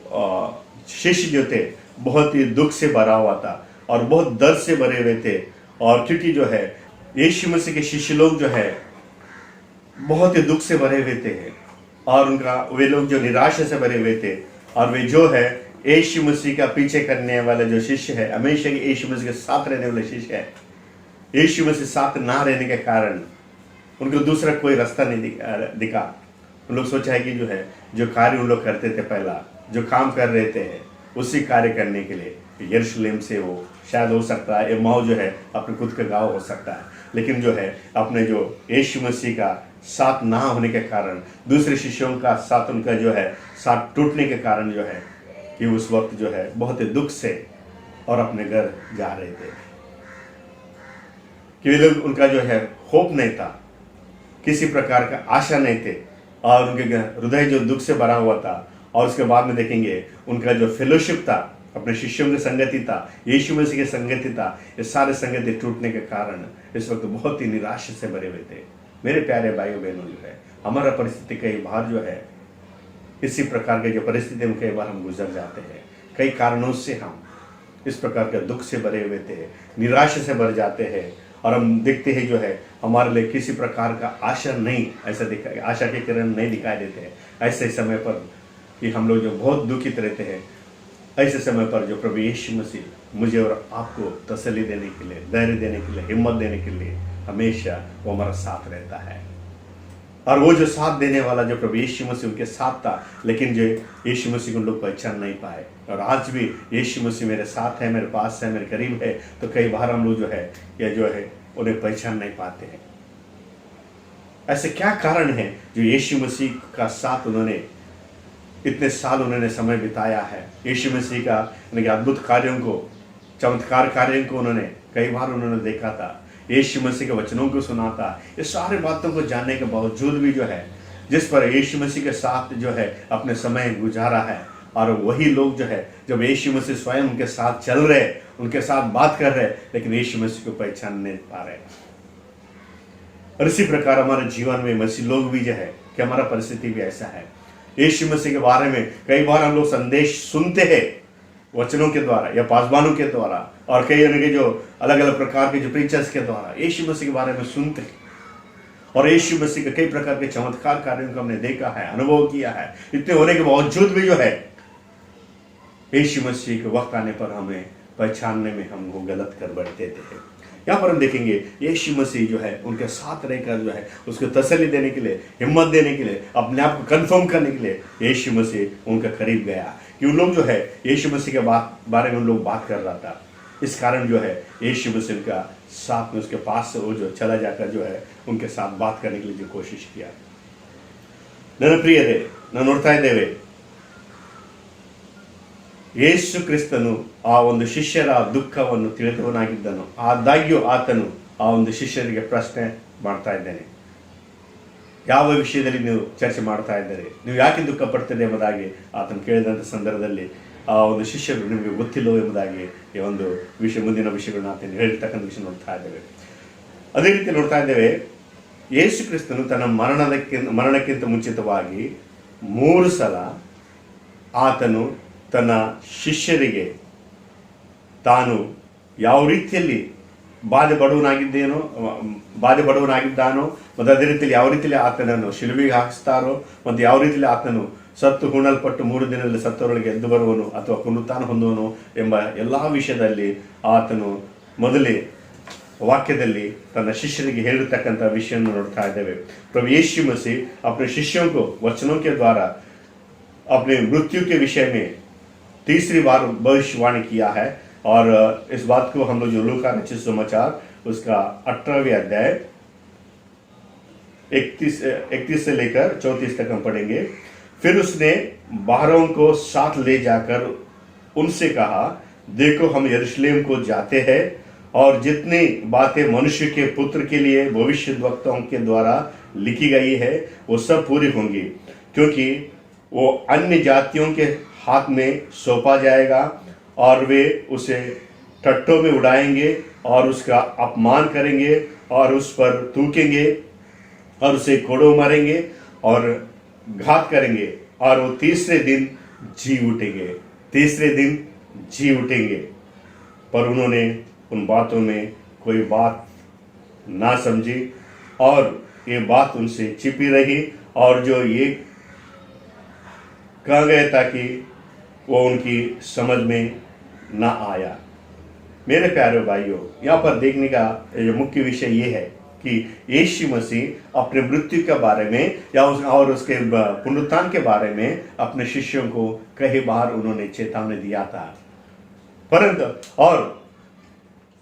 A: शिष्य जो थे बहुत ही दुख से भरा हुआ था और बहुत दर्द से भरे हुए थे। और क्योंकि जो है यीशु मसीह के शिष्य लोग जो है बहुत ही दुख से भरे हुए थे और वे लोग जो निराशा से भरे हुए थे। और वे जो है यीशु मसीह का पीछे करने वाले जो शिष्य है, हमेशा यीशु मसीह के साथ रहने वाले शिष्य है, यीशु मसीह साथ ना रहने के कारण उनको दूसरा कोई रास्ता नहीं दिखा। उन लोग सोचा है कि जो है जो कार्य उन लोग करते थे, पहला जो काम कर रहे थे उसी कार्य करने के लिए यरूशलेम से वो शायद हो सकता है एमाऊ जो है अपने खुद का गाँव हो सकता है, लेकिन जो है अपने जो यीशु मसीह का साथ ना होने के कारण, दूसरे शिष्यों का साथ उनका जो है साथ टूटने के कारण जो है कि उस वक्त जो है बहुत ही दुख से और अपने घर जा रहे थे कि लोग उनका जो है होप नहीं था, किसी प्रकार का आशा नहीं थे और उनके हृदय जो दुख से भरा हुआ था। और उसके बाद में देखेंगे उनका जो फेलोशिप था, अपने शिष्यों की संगति था, यीशु मसीह की संगति था, ये सारे संगति टूटने के कारण इस वक्त बहुत ही निराशा से भरे हुए थे। मेरे प्यारे भाइयों बहनों, जो है हमारा परिस्थिति कई बार जो है इसी प्रकार के जो परिस्थिति में कई बार हम गुजर जाते हैं। कई कारणों से हम इस प्रकार के दुख से भरे हुए थे, निराशा से भर जाते हैं और हम देखते हैं जो है हमारे लिए किसी प्रकार का आशा नहीं, आशा के किरण नहीं दिखाई देते हैं। ऐसे समय पर कि हम लोग जो बहुत दुखित रहते हैं, ऐसे समय पर जो प्रभु यीशु मसीह मुझे और आपको तसल्ली देने के लिए, धैर्य देने के लिए, हिम्मत देने के लिए हमेशा वो हमारा साथ रहता है। और वो जो साथ देने वाला जो प्रभु यीशु मसीह उनके साथ था, लेकिन जो यीशु मसीह को लोग पहचान नहीं पाए। और आज भी यीशु मसीह मेरे साथ है, मेरे पास है, मेरे करीब है, तो कई बार हम लोग जो है या जो है उन्हें पहचान नहीं पाते हैं। ऐसे क्या कारण है जो यीशु मसीह का साथ उन्होंने इतने साल उन्होंने समय बिताया है, यीशु मसीह का अद्भुत कार्यों को, चमत्कार कार्यों को उन्होंने कई बार उन्होंने देखा था, यीशु मसीह के वचनों को सुना था। ये सारे बातों को जानने के बावजूद भी जो है जिस पर यीशु मसीह के साथ जो है अपने समय गुजारा है, और वही लोग जो है जब यीशु मसीह स्वयं उनके साथ चल रहे, उनके साथ बात कर रहे, लेकिन यीशु मसीह को पहचान नहीं पा रहे। और इसी प्रकार हमारे जीवन में मसीह लोग भी जो है कि हमारा परिस्थिति भी ऐसा है। यीशु मसीह के बारे में कई बार हम लोग संदेश सुनते हैं वचनों के द्वारा या पासवानों के द्वारा, और कई उनके जो अलग अलग प्रकार के जो प्रीचर्स के द्वारा यीशु मसीह के बारे में सुनते हैं, और यीशु मसीह के कई प्रकार के चमत्कार कार्यों को हमने देखा है, अनुभव किया है। इतने होने के बावजूद भी जो है यीशु मसीह के वक्त आने पर हमें पहचानने में हम वो गलत कर बैठते थे। यहाँ पर हम देखेंगे यीशु मसीह जो है उनके साथ रहकर जो है उसको तसल्ली देने के लिए, हिम्मत देने के लिए, अपने आप को कंफर्म करने के लिए यीशु मसीह उनके करीब गया कि उन लोग जो है यीशु मसीह के बारे में उन लोग बात कर रहा था। इस कारण जो है यीशु मसीह का साथ में उसके पास से वो जो चला जाकर जो है उनके साथ बात करने के लिए जो कोशिश किया। ನನ್ನ ಪ್ರಿಯರೇ, ನಾನು ನೋಡ್ತಾ ಇದ್ದೇವೆ ಯೇಸು ಕ್ರಿಸ್ತನು ಆ ಒಂದು ಶಿಷ್ಯರ ದುಃಖವನ್ನು ತಿಳಿದವನಾಗಿದ್ದನು. ಆದಾಗ್ಯೂ ಆತನು ಆ ಒಂದು ಶಿಷ್ಯರಿಗೆ ಪ್ರಶ್ನೆ ಮಾಡ್ತಾ ಇದ್ದಾನೆ, ಯಾವ ವಿಷಯದಲ್ಲಿ ನೀವು ಚರ್ಚೆ ಮಾಡ್ತಾ ಇದ್ದಾರೆ, ನೀವು ಯಾಕೆ ದುಃಖ ಪಡ್ತೀರಿ ಎಂಬುದಾಗಿ ಆತನು ಕೇಳಿದಂಥ ಸಂದರ್ಭದಲ್ಲಿ ಆ ಒಂದು ಶಿಷ್ಯರು ನಿಮಗೆ ಗೊತ್ತಿಲ್ಲೋ ಎಂಬುದಾಗಿ ಈ ಒಂದು ಮುಂದಿನ ವಿಷಯಗಳನ್ನ ಆತನು ಹೇಳಿರ್ತಕ್ಕಂಥ ವಿಷಯ ನೋಡ್ತಾ ಇದ್ದೇವೆ. ಅದೇ ರೀತಿ ನೋಡ್ತಾ ಇದ್ದೇವೆ, ಯೇಸು ಕ್ರಿಸ್ತನು ತನ್ನ ಮರಣಕ್ಕಿಂತ ಮುಂಚಿತವಾಗಿ 3 ಸಲ ಆತನು ತನ್ನ ಶಿಷ್ಯರಿಗೆ ತಾನು ಯಾವ ರೀತಿಯಲ್ಲಿ ಬಾಧೆ ಪಡುವನಾಗಿದ್ದಾನೋ ಮತ್ತು ಅದೇ ರೀತಿಯಲ್ಲಿ ಯಾವ ರೀತಿಯಲ್ಲಿ ಆತನನ್ನು ಶಿಲುಬೆಗೆ ಹಾಕಿಸ್ತಾರೋ ಮತ್ತು ಯಾವ ರೀತಿಯಲ್ಲಿ ಆತನು ಸತ್ತು ಹೂಣಲ್ಪಟ್ಟು 3 ದಿನದಲ್ಲಿ ಸತ್ತವರೊಳಗೆ ಎದ್ದು ಬರುವನು ಅಥವಾ ಪುನರುತ್ಥಾನ ಹೊಂದುವನು ಎಂಬ ಎಲ್ಲ ವಿಷಯದಲ್ಲಿ ಆತನು ಮೊದಲೇ वाक्यದಲ್ಲಿ ತನ್ನ ಶಿಷ್ಯರಿಗೆ ಹೇಳಿರ್ತಕ್ಕಂಥ ವಿಷಯವನ್ನು ನೋಡ್ತಾ ಇದ್ದೇವೆ. प्रभु यीशु मसीह अपने शिष्यों को वचनों के द्वारा अपने मृत्यु के विषय में तीसरी बार भविष्यवाणी किया है। और इस बात को हम लोग जो लूका रचित समाचार उसका 18वें अध्याय 31 से लेकर 34 तक हम पढ़ेंगे। फिर उसने 12 को साथ ले जाकर उनसे कहा, देखो हम यरूशलेम को जाते हैं और जितनी बातें मनुष्य के पुत्र के लिए भविष्यद्वक्ताओं के द्वारा लिखी गई है वो सब पूरी होंगी, क्योंकि वो अन्य जातियों के हाथ में सौंपा जाएगा और वे उसे टट्टों में उड़ाएंगे और उसका अपमान करेंगे और उस पर थूकेंगे और उसे कोड़ों मारेंगे और घात करेंगे और वो तीसरे दिन जी उठेंगे। पर उन्होंने उन बातों में कोई बात ना समझी और ये बात उनसे छिपी रही और जो ये कहा गया था कि वो उनकी समझ में ना आया। मेरे प्यारे भाइयों, यहाँ पर देखने का मुख्य विषय ये है कि यीशु मसीह अपने मृत्यु के बारे में और उसके पुनरुत्थान के बारे में अपने शिष्यों को कई बार उन्होंने चेतावनी दिया था, परंतु और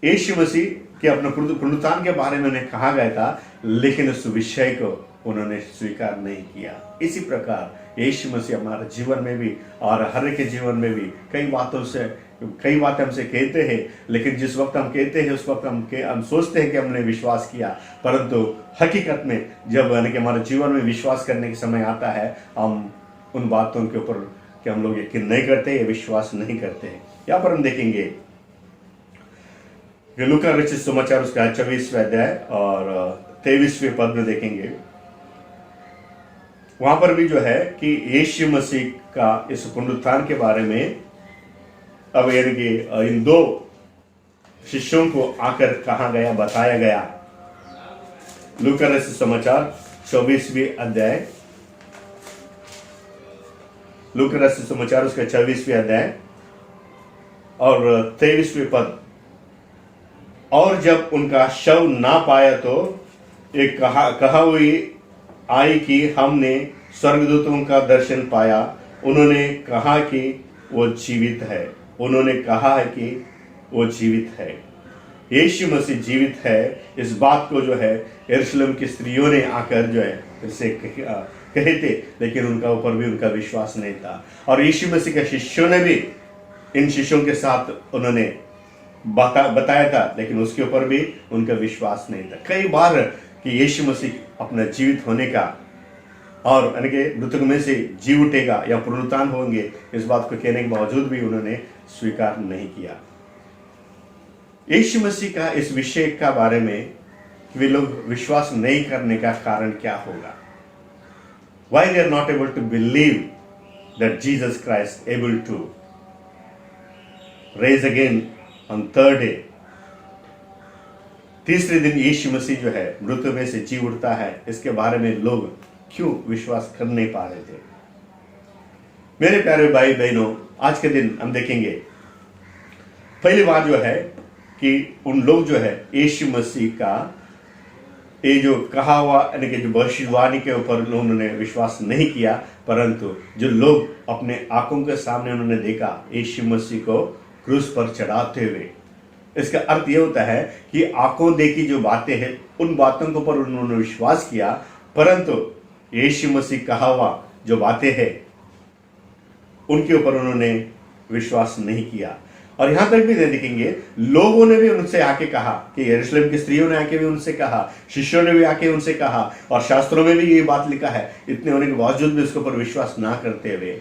A: यीशु मसीह के अपने पुनरुत्थान के बारे में उन्हें कहा गया था, लेकिन उस विषय को उन्होंने स्वीकार नहीं किया। इसी प्रकार यीशु मसीह हमारे जीवन में भी और हर एक के जीवन में भी कई बातें हमसे कहते हैं, लेकिन जिस वक्त हम कहते हैं उस वक्त हम सोचते हैं कि हमने विश्वास किया, परंतु हकीकत में जब यानी कि हमारे जीवन में विश्वास करने के समय आता है, हम उन बातों के ऊपर कि हम लोग यकीन नहीं करते या विश्वास नहीं करते। यहाँ पर हम देखेंगे लूका रचित समाचार उसका 24वां अध्याय और 23वें पद में देखेंगे। वहां पर भी जो है कि यीशु मसीह का इस पुनरुत्थान के बारे में अब यानी कि इन 2 शिष्यों को आकर कहा गया, बताया गया। लूका रचित समाचार 24वें अध्याय, लूका रचित समाचार उसका 24वें अध्याय और 23वें पद। और जब उनका शव ना पाया तो एक कहा हुई आई कि हमने स्वर्गदूतों का दर्शन पाया, उन्होंने कहा कि वो जीवित है। यीशु मसीह जीवित है, इस बात को जो है यरूशलेम की स्त्रियों ने आकर जो है इससे कहे थे, लेकिन उनका ऊपर भी उनका विश्वास नहीं था। और यीशु मसीह के शिष्यों ने भी इन शिष्यों के साथ उन्होंने बताया था, लेकिन उसके ऊपर भी उनका विश्वास नहीं था। कई बार कि यीशु मसीह अपना जीवित होने का और यानी कि मृतकों में से जी उठेगा या पुनरुत्थान होंगे, इस बात को कहने के बावजूद भी उन्होंने स्वीकार नहीं किया। यीशु मसीह का इस विषय का बारे में वे लोग विश्वास नहीं करने का कारण क्या होगा? Why they are not able to believe that Jesus Christ able to raise again on third day, तीसरे दिन यीशु मसीह जो है मृत्यु में से जी उठता है, इसके बारे में लोग क्यों विश्वास कर नहीं पा रहे थे? मेरे प्यारे भाई बहनों, आज के दिन हम देखेंगे पहली बात जो है कि उन लोग जो है यीशु मसीह का ये जो कहा हुआ यानी कि जो भविष्यवाणी के ऊपर उन्होंने विश्वास नहीं किया, परंतु जो लोग अपने आंखों के सामने उन्होंने देखा यीशु मसीह को क्रूस पर चढ़ाते हुए, इसका अर्थ ये होता है कि आंखों देखी जो बातें हैं उन बातों के ऊपर उन्होंने विश्वास किया, परंतु यीशु मसीह कहा हुआ जो बातें हैं उनके ऊपर उन्होंने विश्वास नहीं किया। और यहां तक भी देखेंगे, लोगों ने भी उनसे आके कहा कि यरूशलेम की स्त्रियों ने आके भी उनसे कहा, शिष्यों ने भी आके उनसे कहा, और शास्त्रों में भी ये बात लिखा है, इतने होने के बावजूद भी उसके ऊपर विश्वास ना करते हुए,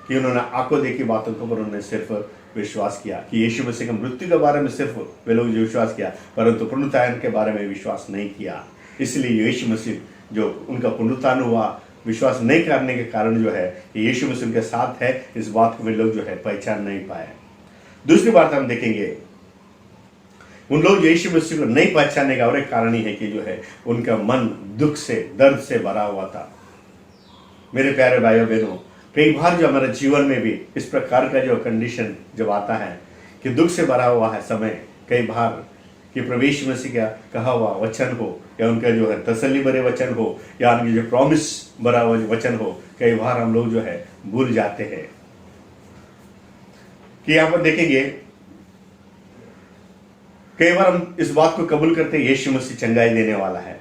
A: कि उन्होंने आंखों देखी बातों के ऊपर उन्होंने सिर्फ विश्वास किया, कि यीशु मसीह की मृत्यु के बारे में सिर्फ वे लोग विश्वास किया, परंतु पुनरुत्थान के बारे में विश्वास नहीं किया। इसलिए यीशु मसीह जो उनका पुनरुत्थान हुआ, विश्वास नहीं करने के कारण जो है यीशु मसीह उनके साथ है, इस बात को वे लोग जो है पहचान नहीं पाए। दूसरी बात हम देखेंगे, उन लोग यीशु मसीह को नहीं पहचानने का और एक कारण ही है कि जो है उनका मन दुख से, दर्द से भरा हुआ था। मेरे प्यारे भाइयों बहनों, कई बार जो हमारे जीवन में भी इस प्रकार का जो कंडीशन जब आता है कि दुख से भरा हुआ है समय, कई बार कि प्रभु यीशु मसीह का कहा हुआ वचन हो, या उनका जो है तसल्ली भरे वचन हो, या उनकी जो प्रॉमिस भरा हुआ वचन हो, कई बार हम लोग जो है भूल जाते हैं। कि यहां पर देखेंगे, कई बार हम इस बात को कबूल करते हैं यीशु मसीह चंगाई देने वाला है,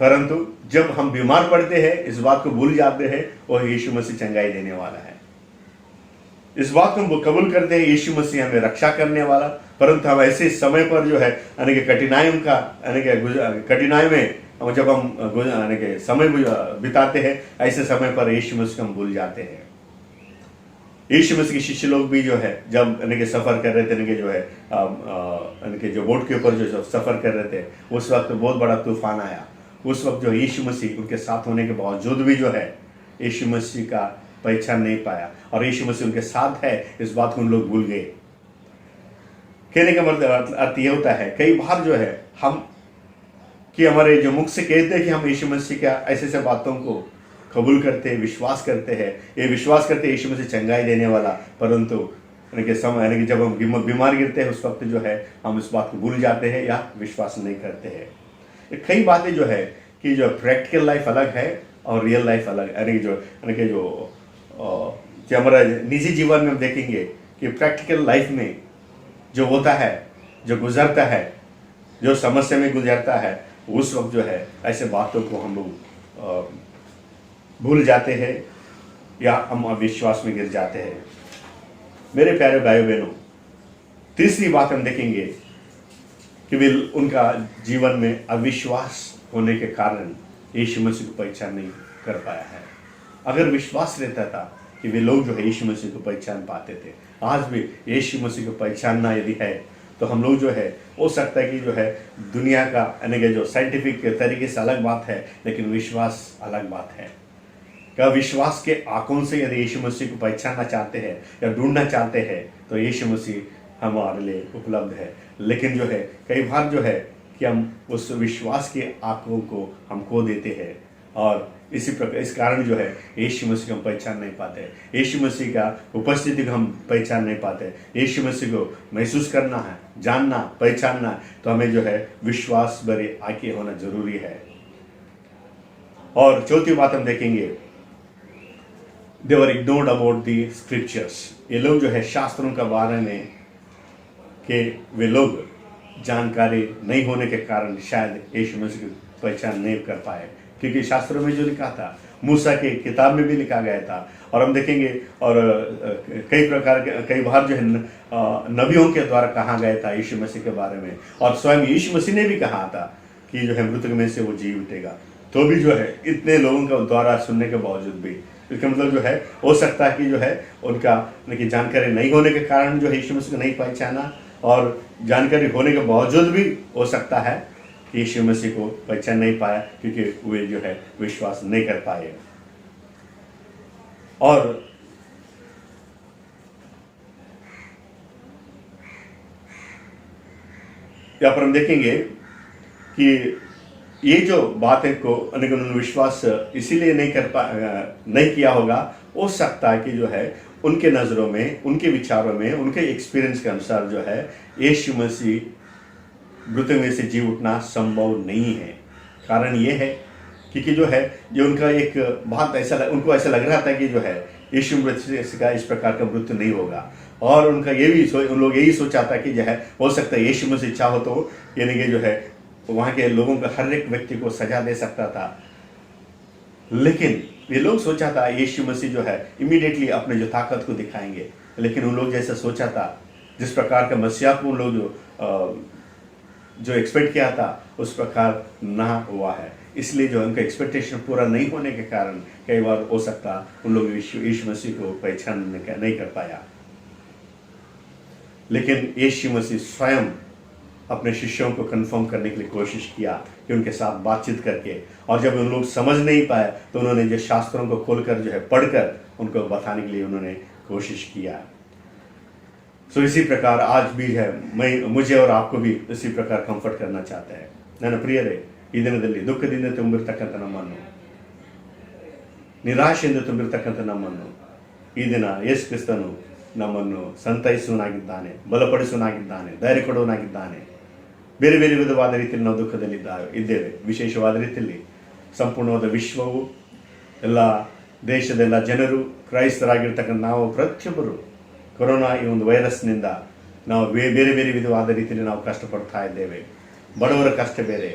A: परंतु जब हम बीमार पड़ते हैं इस बात को भूल जाते हैं और यीशु मसीह चंगाई देने वाला है। इस बात को हम कबूल करते हैं यीशु मसीह हमें रक्षा करने वाला, परंतु हम ऐसे समय पर जो है कठिनाई में जब हम समय बिताते हैं, ऐसे समय पर यीशु मसीह को हम भूल जाते हैं। यीशु मसीह के शिष्य लोग भी जो है जब सफर कर रहे थे, जो है जो बोट के ऊपर जो सफर कर रहे थे, उस वक्त बहुत बड़ा तूफान आया। उस वक्त जो यीशु मसीह उनके साथ होने के बावजूद भी जो है यीशु मसीह का पहचान नहीं पाया, और यीशु मसीह उनके साथ है इस बात को उन लोग भूल गए। कहने का मतलब अर्थ यह होता है, कई बार जो है हम कि हमारे जो मुख से कहते हैं कि हम यीशु मसीह का ऐसे ऐसे बातों को कबूल करते हैं, विश्वास करते हैं, ये विश्वास करते हैं यीशु मसीह चंगाई देने वाला, परंतु समय जब हम बीमार गिरते हैं उस वक्त जो है हम इस बात को भूल जाते हैं या विश्वास नहीं करते हैं। कई बातें जो है कि जो प्रैक्टिकल लाइफ अलग है और रियल लाइफ अलग, जो हमारा निजी जीवन में हम देखेंगे कि प्रैक्टिकल लाइफ में जो होता है, जो गुजरता है, जो समस्या में गुजरता है, उस वक्त जो है ऐसे बातों को हम लोग भूल जाते हैं या हम अविश्वास में गिर जाते हैं। मेरे प्यारे भाइयों बहनों, तीसरी बात हम देखेंगे कि वे उनका जीवन में अविश्वास होने के कारण यीशु मसीह को पहचान नहीं कर पाया है। अगर विश्वास रहता था कि वे लोग जो है यीशु मसीह को पहचान पाते थे, आज भी यीशु मसीह को पहचानना यदि है तो हम लोग जो है हो सकता है कि जो है दुनिया का जो साइंटिफिक तरीके से अलग बात है, लेकिन विश्वास अलग बात है। क्या विश्वास के आंखों से यदि यीशु मसीह को पहचानना चाहते हैं या ढूंढना चाहते हैं तो यीशु मसीह हमारे लिए उपलब्ध है। लेकिन जो है कई बार जो है कि हम उस विश्वास के आंखों को हम खो देते हैं, और इसी प्रकार इस कारण जो है यीशु मसीह को हम पहचान नहीं पाते, यीशु मसीह का उपस्थिति को हम पहचान नहीं पाते। यीशु मसीह को महसूस करना है, जानना, पहचानना, तो हमें जो है विश्वास भरे आंखें होना जरूरी है। और चौथी बात हम देखेंगे, दे वर इग्नोर्ड अबाउट दी स्क्रिप्चर्स। ये लोग जो है शास्त्रों के बारे में कि वे लोग जानकारी नहीं होने के कारण शायद यीशु मसीह की पहचान नहीं कर पाए, क्योंकि शास्त्रों में जो लिखा था, मूसा के किताब में भी लिखा गया था, और हम देखेंगे और कई प्रकार के कई बार जो है नबियों के द्वारा कहा गया था यीशु मसीह के बारे में, और स्वयं यीशु मसीह ने भी कहा था कि जो है मृतक में से वो जी उठेगा। तो भी जो है इतने लोगों के द्वारा सुनने के बावजूद भी, इसका मतलब जो है हो सकता है कि जो है उनका जानकारी नहीं होने के कारण जो है यीशु मसीह को नहीं पहचाना, और जानकारी होने के बावजूद भी हो सकता है यीशु मसीह को पहचान नहीं पाया, क्योंकि वे जो है विश्वास नहीं कर पाए। और यहाँ पर हम देखेंगे कि ये जो बातें को उन्होंने विश्वास इसीलिए नहीं किया होगा, हो सकता है कि जो है उनके नज़रों में, उनके विचारों में, उनके एक्सपीरियंस के अनुसार जो है यीशु मसीह मृत्यु में से जी उठना संभव नहीं है। कारण ये है क्योंकि जो है जो उनका एक बात उनको ऐसा लग रहा था कि जो है यीशु मसीह का इस प्रकार का मृत्यु नहीं होगा, और उनका ये भी उन लोग यही सोचा था कि जो है हो सकता है यीशु मसीह चाहो तो यानी कि जो है वहाँ के लोगों का हर एक व्यक्ति को सजा दे सकता था। लेकिन ये लोग सोचा था यीशु मसीह जो है इमीडिएटली अपने जो ताकत को दिखाएंगे, लेकिन उन लोग जैसा सोचा था, जिस प्रकार का मसीहा को उन लोग जो एक्सपेक्ट किया था उस प्रकार ना हुआ है। इसलिए जो उनका एक्सपेक्टेशन पूरा नहीं होने के कारण कई बार हो सकता उन लोग यीशु मसीह को पहचान नहीं कर पाया। लेकिन यीशु मसीह स्वयं अपने शिष्यों को कंफर्म करने के लिए कोशिश किया कि उनके साथ बातचीत करके, और जब उन लोग समझ नहीं पाए तो उन्होंने जो शास्त्रों को खोलकर जो है पढ़कर उनको बताने के लिए उन्होंने कोशिश किया। सो इसी प्रकार आज भी है, मुझे और आपको भी इसी प्रकार कंफर्ट करना चाहता है। ನನ್ನ ಪ್ರಿಯರೇ, ಈ ದಿನದಲ್ಲಿ ದುಃಖದಿಂದ ತುಂಬಿರ್ತಕ್ಕಂಥ ನಮ್ಮನ್ನು, ನಿರಾಶೆಯಿಂದ ತುಂಬಿರ್ತಕ್ಕಂಥ ನಮ್ಮನ್ನು ಈ ದಿನ ಯೇಸು ಕ್ರಿಸ್ತನು ನಮ್ಮನ್ನು ಸಂತೈಸುವನಾಗಿದ್ದಾನೆ, ಬಲಪಡಿಸುವನಾಗಿದ್ದಾನೆ, ಧೈರ್ಯ ಕೊಡುವನಾಗಿದ್ದಾನೆ। ಬೇರೆ ಬೇರೆ ವಿಧವಾದ ರೀತಿಯಲ್ಲಿ ನಾವು ದುಃಖದಲ್ಲಿ ಇದ್ದೇವೆ। ವಿಶೇಷವಾದ ರೀತಿಯಲ್ಲಿ ಸಂಪೂರ್ಣವಾದ ವಿಶ್ವವು, ಎಲ್ಲ ದೇಶದ ಎಲ್ಲ ಜನರು, ಕ್ರೈಸ್ತರಾಗಿರ್ತಕ್ಕಂಥ ನಾವು ಪ್ರತಿಯೊಬ್ಬರು ಕೊರೋನಾ ಈ ಒಂದು ವೈರಸ್ನಿಂದ ನಾವು ಬೇರೆ ಬೇರೆ ವಿಧವಾದ ರೀತಿಯಲ್ಲಿ ನಾವು ಕಷ್ಟಪಡ್ತಾ ಇದ್ದೇವೆ। ಬಡವರ ಕಷ್ಟ ಬೇರೆ,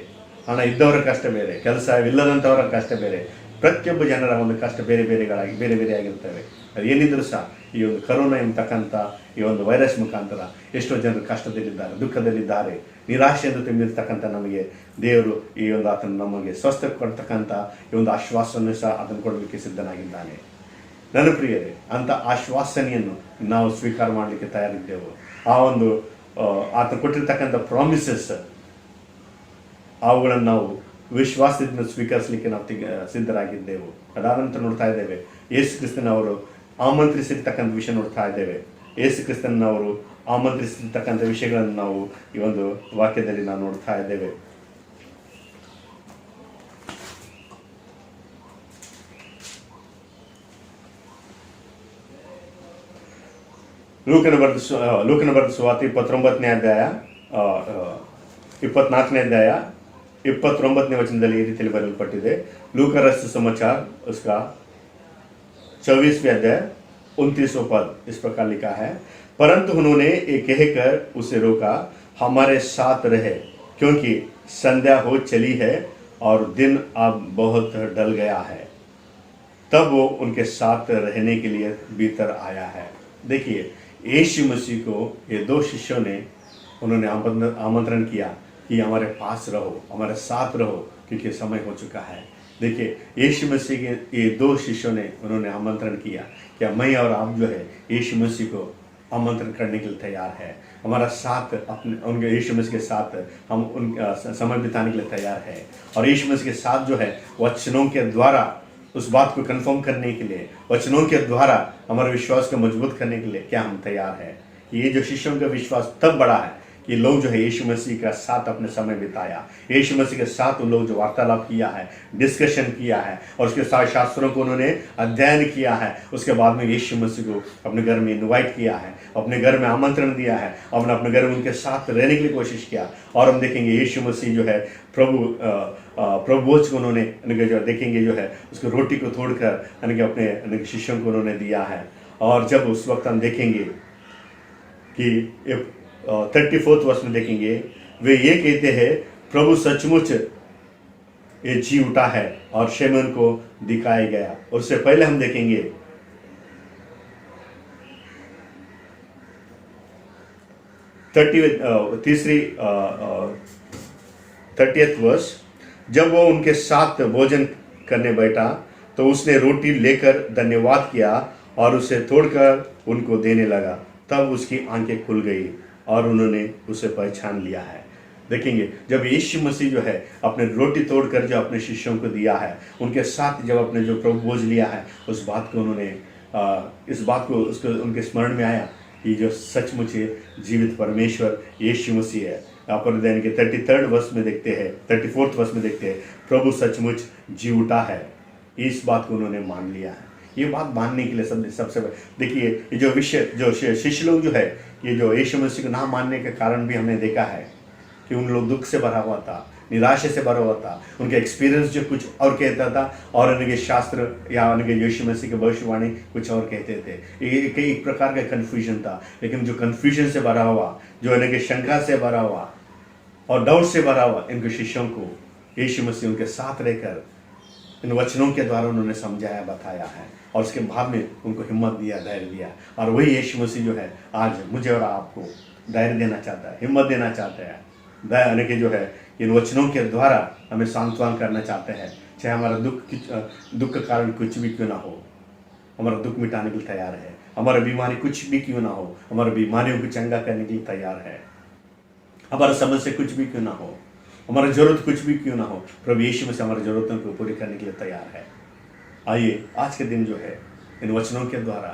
A: ಹಣ ಇದ್ದವರ ಕಷ್ಟ ಬೇರೆ, ಕೆಲಸವಿಲ್ಲದಂಥವರ ಕಷ್ಟ ಬೇರೆ, ಪ್ರತಿಯೊಬ್ಬ ಜನರ ಒಂದು ಕಷ್ಟ ಬೇರೆ ಬೇರೆಯಾಗಿರ್ತವೆ। ಅದು ಏನಿದ್ರು ಸಹ ಈ ಒಂದು ಕರೋನಾ ಎಂಬತಕ್ಕಂಥ ಈ ಒಂದು ವೈರಸ್ ಮುಖಾಂತರ ಎಷ್ಟೋ ಜನರು ಕಷ್ಟದಲ್ಲಿದ್ದಾರೆ, ದುಃಖದಲ್ಲಿದ್ದಾರೆ, ನಿರಾಶೆಯಿಂದ ತುಂಬಿರ್ತಕ್ಕಂಥ ನಮಗೆ ದೇವರು ಈ ಒಂದು ಆತನು ನಮಗೆ ಸ್ವಸ್ಥ ಕೊಡ್ತಕ್ಕಂಥ ಈ ಒಂದು ಆಶ್ವಾಸನೆ ಸಹ ಅದನ್ನು ಕೊಡಲಿಕ್ಕೆ ಸಿದ್ಧನಾಗಿದ್ದಾನೆ। ನನ್ನ ಪ್ರಿಯರೇ, ಅಂಥ ಆಶ್ವಾಸನೆಯನ್ನು ನಾವು ಸ್ವೀಕಾರ ಮಾಡಲಿಕ್ಕೆ ತಯಾರಿದ್ದೆವು। ಆ ಒಂದು ಆತ ಕೊಟ್ಟಿರ್ತಕ್ಕಂಥ ಪ್ರಾಮಿಸಸ್ ಅವುಗಳನ್ನು ನಾವು ವಿಶ್ವಾಸದಿಂದ ಸ್ವೀಕರಿಸಲಿಕ್ಕೆ ನಾವು ಸಿದ್ಧರಾಗಿದ್ದೆವು। ಅದಾದ ನಂತರ ನೋಡ್ತಾ ಇದ್ದೇವೆ ಯೇಸು ಕ್ರಿಸ್ತನವರು ಆಮಂತ್ರಿಸಿರ್ತಕ್ಕಂಥ ವಿಷಯ ನೋಡ್ತಾ ಇದ್ದೇವೆ। ಯೇಸು ಕ್ರಿಸ್ತನವರು ಆಮಂತ್ರಿಸಿರ್ತಕ್ಕಂಥ ವಿಷಯಗಳನ್ನು ನಾವು ಈ ಒಂದು ವಾಕ್ಯದಲ್ಲಿ ನಾವು ನೋಡ್ತಾ ಇದ್ದೇವೆ। ಲೂಕನ ಬರೆದ ಸುವಾರ್ತೆ 29ನೇ ಅಧ್ಯಾಯ 24ನೇ ಅಧ್ಯಾಯ 29ನೇ ವಚನದಲ್ಲಿ ಈ ರೀತಿಯಲ್ಲಿ ಬರೆಯಲ್ಪಟ್ಟಿದೆ। लूका का रचित समाचार उसका 24वें अध्याय 29वां पद इस प्रकार लिखा है, परंतु उन्होंने ये कहकर उसे रोका, हमारे साथ रहे, क्योंकि संध्या हो चली है और दिन अब बहुत ढल गया है। तब वो उनके साथ रहने के लिए भीतर आया है। देखिए, यीशु मसीह को ये दो शिष्यों ने उन्होंने आमंत्रण किया कि हमारे पास रहो, हमारे साथ रहो, क्योंकि समय हो चुका है। देखिए, यीशु मसीह के ये दो शिष्यों ने उन्होंने आमंत्रण किया कि मैं और आप जो है यीशु मसीह को आमंत्रण करने के लिए तैयार है, हमारा साथ उनके यीशु मसीह के साथ हम उन समय बिताने के लिए तैयार है। और यीशु मसीह के साथ जो है वचनों के द्वारा उस बात को कंफर्म करने के लिए, वचनों के द्वारा हमारे विश्वास को मजबूत करने के लिए क्या हम तैयार है। ये जो शिष्यों का विश्वास तब बढ़ा है कि लोग जो है यीशु मसीह का साथ अपने समय बिताया, यीशु मसीह के साथ उन लोग जो वार्तालाप किया है, डिस्कशन किया है, और उसके साथ शास्त्रों को उन्होंने अध्ययन किया है। उसके बाद में यीशु मसीह को अपने घर में इनवाइट किया है, अपने घर में आमंत्रण दिया है, और अपने घर में उनके साथ रहने के लिए कोशिश किया। और हम देखेंगे यीशु मसीह जो है प्रभु भोज को उन्होंने जो देखेंगे जो है उसको रोटी को तोड़कर अपने शिष्यों को उन्होंने दिया है। और जब उस वक्त हम देखेंगे कि 34th वर्ष में देखेंगे, वे ये कहते हैं, प्रभु सचमुच ये जी उठा है और शैतान को दिखाया गया। और उससे पहले हम देखेंगे 30th वर्ष, जब वो उनके साथ भोजन करने बैठा तो उसने रोटी लेकर धन्यवाद किया और उसे तोड़कर उनको देने लगा। तब उसकी आंखें खुल गई और उन्होंने उसे पहचान लिया है। देखेंगे, जब यीशु मसीह जो है अपने रोटी तोड़कर जो अपने शिष्यों को दिया है, उनके साथ जब अपने जो प्रभु भोज लिया है, उस बात को उन्होंने उसको उनके स्मरण में आया कि जो सचमुच जीवित परमेश्वर यीशु मसीह है। यहाँ पर दैन के 34th वर्ष में देखते हैं, 34th वर्ष में देखते हैं, प्रभु सचमुच जी उठा है। इस बात को उन्होंने मान लिया है। ये बात मानने के लिए सबसे देखिए, ये जो शिष्य लोग जो है, ये जो यीशु मसीह को ना मानने के कारण भी हमने देखा है कि उन लोग दुख से भरा हुआ था, निराशा से भरा हुआ था। उनका एक्सपीरियंस जो कुछ और कहता था, और उनके शास्त्र या उनके यीशु मसीह की भविष्यवाणी कुछ और कहते थे। एक प्रकार का कन्फ्यूजन था। लेकिन जो कन्फ्यूजन से भरा हुआ, जो इनके शंका से भरा हुआ और डाउट से भरा हुआ इनके शिष्यों को यीशु मसीह उनके साथ रहकर इन वचनों के द्वारा उन्होंने समझाया, बताया है, और उसके बाद में उनको हिम्मत दिया, धैर्य दिया। और वही यीशु मसीह जो है आज मुझे और आपको धैर्य देना चाहता है, हिम्मत देना चाहता है, यानी कि जो है इन वचनों के द्वारा हमें सांत्वना करना चाहते हैं। चाहे हमारा दुख का कारण कुछ भी क्यों ना हो, हमारा दुख मिटाने के लिए तैयार है। हमारा बीमारी कुछ भी क्यों ना हो, हमारी बीमारियों को चंगा करने के लिए तैयार है। हमारा समस्या कुछ भी क्यों ना हो, हमारा जरूरत कुछ भी क्यों ना हो, प्रभु यीशु मसीह हमारी जरूरतों को पूरी करने के लिए तैयार है। आइए आज के दिन जो है इन वचनों के द्वारा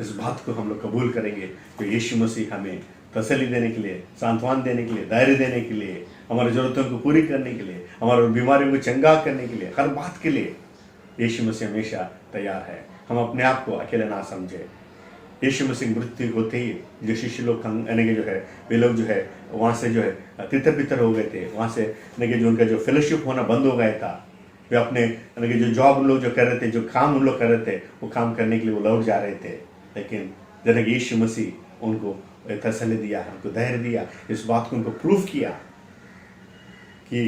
A: इस बात को हम लोग कबूल करेंगे कि यीशु मसीह हमें तसल्ली देने के लिए, सांत्वना देने के लिए, धैर्य देने के लिए, हमारी जरूरतों को पूरी करने के लिए, हमारी बीमारियों को चंगा करने के लिए, हर बात के लिए यीशु मसीह हमेशा तैयार है। हम अपने आप को अकेले ना समझे। यीशु मसीह मृत्यु होते ही जो शिष्य लोग यानी कि जो है वे लोग जो है वहाँ से जो है तितर बितर हो गए थे, वहाँ से यानी कि जो उनका जो फेलोशिप होना बंद हो गया था। वे अपने यानी कि जो जॉब उन लोग जो कर रहे थे, जो काम उन लोग कर रहे थे, वो काम करने के लिए वो लौट जा रहे थे। लेकिन यानी कि यीशु मसीह उनको तसल्ली दिया, उनको धैर्य दिया, इस बात को उनको प्रूव किया कि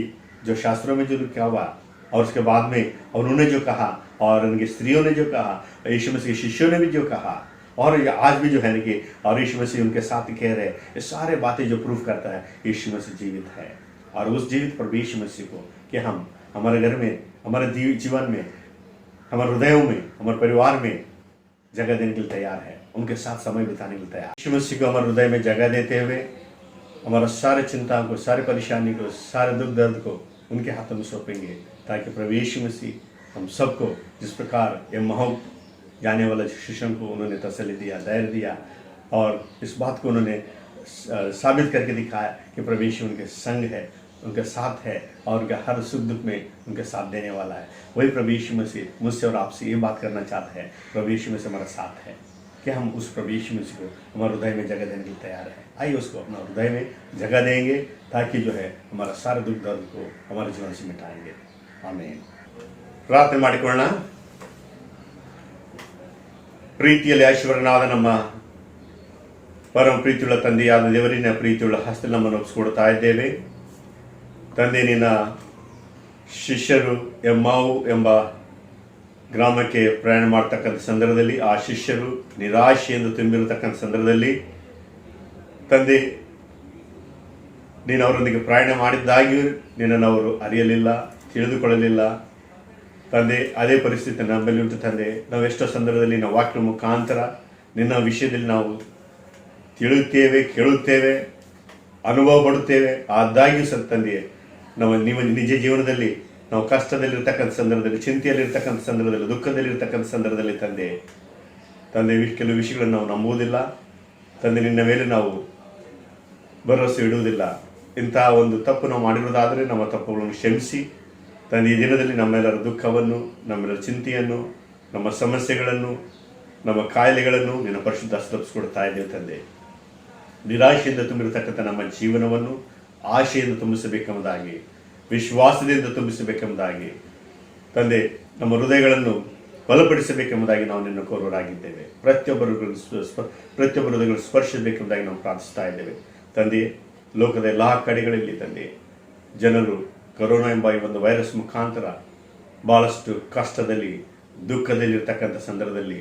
A: जो शास्त्रों में जो लिखा हुआ और उसके बाद में और उन्होंने जो कहा और उनकी स्त्रियों ने जो कहा, यीशु मसीह शिष्यों ने भी जो कहा, और आज भी जो है ना कि और यीशु मसीह उनके साथ कह रहे, ये सारे बातें जो प्रूफ करता है यीशु मसीह जीवित है। और उस जीवित प्रभु यीशु मसीह को कि हम हमारे घर में, हमारे जीवन में, हमारे हृदयों में, हमारे परिवार में जगह देने के लिए तैयार है, उनके साथ समय बिताने के लिए तैयार। यीशु मसीह को हमारे हृदय में जगह देते हुए हमारा सारे चिंताओं को, सारे परेशानी को, सारे दुख दर्द को उनके हाथों में सौंपेंगे, ताकि प्रभु यीशु मसीह हम सबको जिस प्रकार ये महल जाने वाले शिष्यों को उन्होंने तसल्ली दिया, धैर्य दिया, और इस बात को उन्होंने साबित करके दिखाया कि प्रभु यीशु उनके संग है, उनके साथ है, और उनके हर सुख दुख में उनके साथ देने वाला है। वही प्रभु यीशु मसीह मुझसे और आपसे ये बात करना चाहता है, प्रभु यीशु मसीह हमारा साथ है कि हम उस प्रभु यीशु मसीह को हमारे हृदय में जगह देने के लिए तैयार है। आइए उसको अपना हृदय में जगह देंगे, ताकि जो है हमारा सारे दुख दर्द को हमारे जीवन से मिटाएंगे। आमीन। ಪ್ರಾರ್ಥನೆ ಮಾಡಿಕೊಳ್ಳೋಣ। ಪ್ರೀತಿಯಲ್ಲಿ ಐಶ್ವರ್ಯನಾದ ನಮ್ಮ ಪರಮ ಪ್ರೀತಿಯುಳ್ಳ ತಂದೆಯಾದ ದೇವರಿನ ಪ್ರೀತಿಯುಳ್ಳ ಹಸ್ತ ನಮ್ಮನ್ನು ಒಪ್ಪಿಸಿಕೊಡ್ತಾ ಇದ್ದೇವೆ ತಂದೆ. ನಿನ್ನ ಶಿಷ್ಯರು ಎಮ್ಮಾವು ಎಂಬ ಗ್ರಾಮಕ್ಕೆ ಪ್ರಯಾಣ ಮಾಡ್ತಕ್ಕಂಥ ಸಂದರ್ಭದಲ್ಲಿ ಆ ಶಿಷ್ಯರು ನಿರಾಶೆಯಿಂದ ತುಂಬಿರತಕ್ಕಂಥ ಸಂದರ್ಭದಲ್ಲಿ ತಂದೆ, ನೀನು ಅವರೊಂದಿಗೆ ಪ್ರಯಾಣ ಮಾಡಿದ್ದಾಗಿಯೂ ನಿನ್ನನ್ನು ಅವರು ಅರಿಯಲಿಲ್ಲ, ತಿಳಿದುಕೊಳ್ಳಲಿಲ್ಲ ತಂದೆ. ಅದೇ ಪರಿಸ್ಥಿತಿ ನಮ್ಮಲ್ಲಿ ಉಂಟು ತಂದೆ. ನಾವು ಎಷ್ಟೋ ಸಂದರ್ಭದಲ್ಲಿ ನಾವು ವಾಕ್ಯ ಮುಖಾಂತರ ನಿನ್ನ ವಿಷಯದಲ್ಲಿ ನಾವು ತಿಳಿಯುತ್ತೇವೆ, ಕೇಳುತ್ತೇವೆ, ಅನುಭವ ಪಡುತ್ತೇವೆ. ಆದಾಗ್ಯೂ ಸಹ ತಂದೆ, ನೀವು ನಿಜ ಜೀವನದಲ್ಲಿ ನಾವು ಕಷ್ಟದಲ್ಲಿರ್ತಕ್ಕಂಥ ಸಂದರ್ಭದಲ್ಲಿ, ಚಿಂತೆಯಲ್ಲಿರ್ತಕ್ಕಂಥ ಸಂದರ್ಭದಲ್ಲಿ, ದುಃಖದಲ್ಲಿರ್ತಕ್ಕಂಥ ಸಂದರ್ಭದಲ್ಲಿ ತಂದೆ ಕೆಲವು ವಿಷಯಗಳನ್ನು ನಾವು ನಂಬುವುದಿಲ್ಲ ತಂದೆ. ನಿನ್ನ ಮೇಲೆ ನಾವು ಭರವಸೆ ಇಡುವುದಿಲ್ಲ. ಇಂತಹ ಒಂದು ತಪ್ಪು ನಾವು ಮಾಡಿರೋದಾದರೆ ನಮ್ಮ ತಪ್ಪುಗಳನ್ನು ಕ್ಷಮಿಸಿ ತಂದೆ, ಈ ದಿನದಲ್ಲಿ ನಮ್ಮೆಲ್ಲರ ದುಃಖವನ್ನು, ನಮ್ಮೆಲ್ಲರ ಚಿಂತೆಯನ್ನು, ನಮ್ಮ ಸಮಸ್ಯೆಗಳನ್ನು, ನಮ್ಮ ಕಾಯಿಲೆಗಳನ್ನು ನಿನ್ನ ಪರಿಶುದ್ಧ ತಪ್ಪಿಸ್ಕೊಡ್ತಾ ಇದ್ದೇವೆ ತಂದೆ. ನಿರಾಶೆಯಿಂದ ತುಂಬಿರತಕ್ಕಂಥ ನಮ್ಮ ಜೀವನವನ್ನು ಆಶೆಯಿಂದ ತುಂಬಿಸಬೇಕೆಂಬುದಾಗಿ, ವಿಶ್ವಾಸದಿಂದ ತುಂಬಿಸಬೇಕೆಂಬುದಾಗಿ ತಂದೆ, ನಮ್ಮ ಹೃದಯಗಳನ್ನು ಬಲಪಡಿಸಬೇಕೆಂಬುದಾಗಿ ನಾವು ನಿನ್ನ ಕೋರೋರಾಗಿದ್ದೇವೆ. ಪ್ರತಿಯೊಬ್ಬರ ಹೃದಯಗಳನ್ನು ಸ್ಪರ್ಶಿಸಬೇಕೆಂಬುದಾಗಿ ನಾವು ಪ್ರಾರ್ಥಿಸ್ತಾ ಇದ್ದೇವೆ ತಂದೆ. ಲೋಕದ ಎಲ್ಲ ಕಡೆಗಳಲ್ಲಿ ತಂದೆ ಜನರು ಕೊರೋನಾ ಎಂಬ ಈ ಒಂದು ವೈರಸ್ ಮುಖಾಂತರ ಭಾಳಷ್ಟು ಕಷ್ಟದಲ್ಲಿ, ದುಃಖದಲ್ಲಿರ್ತಕ್ಕಂಥ ಸಂದರ್ಭದಲ್ಲಿ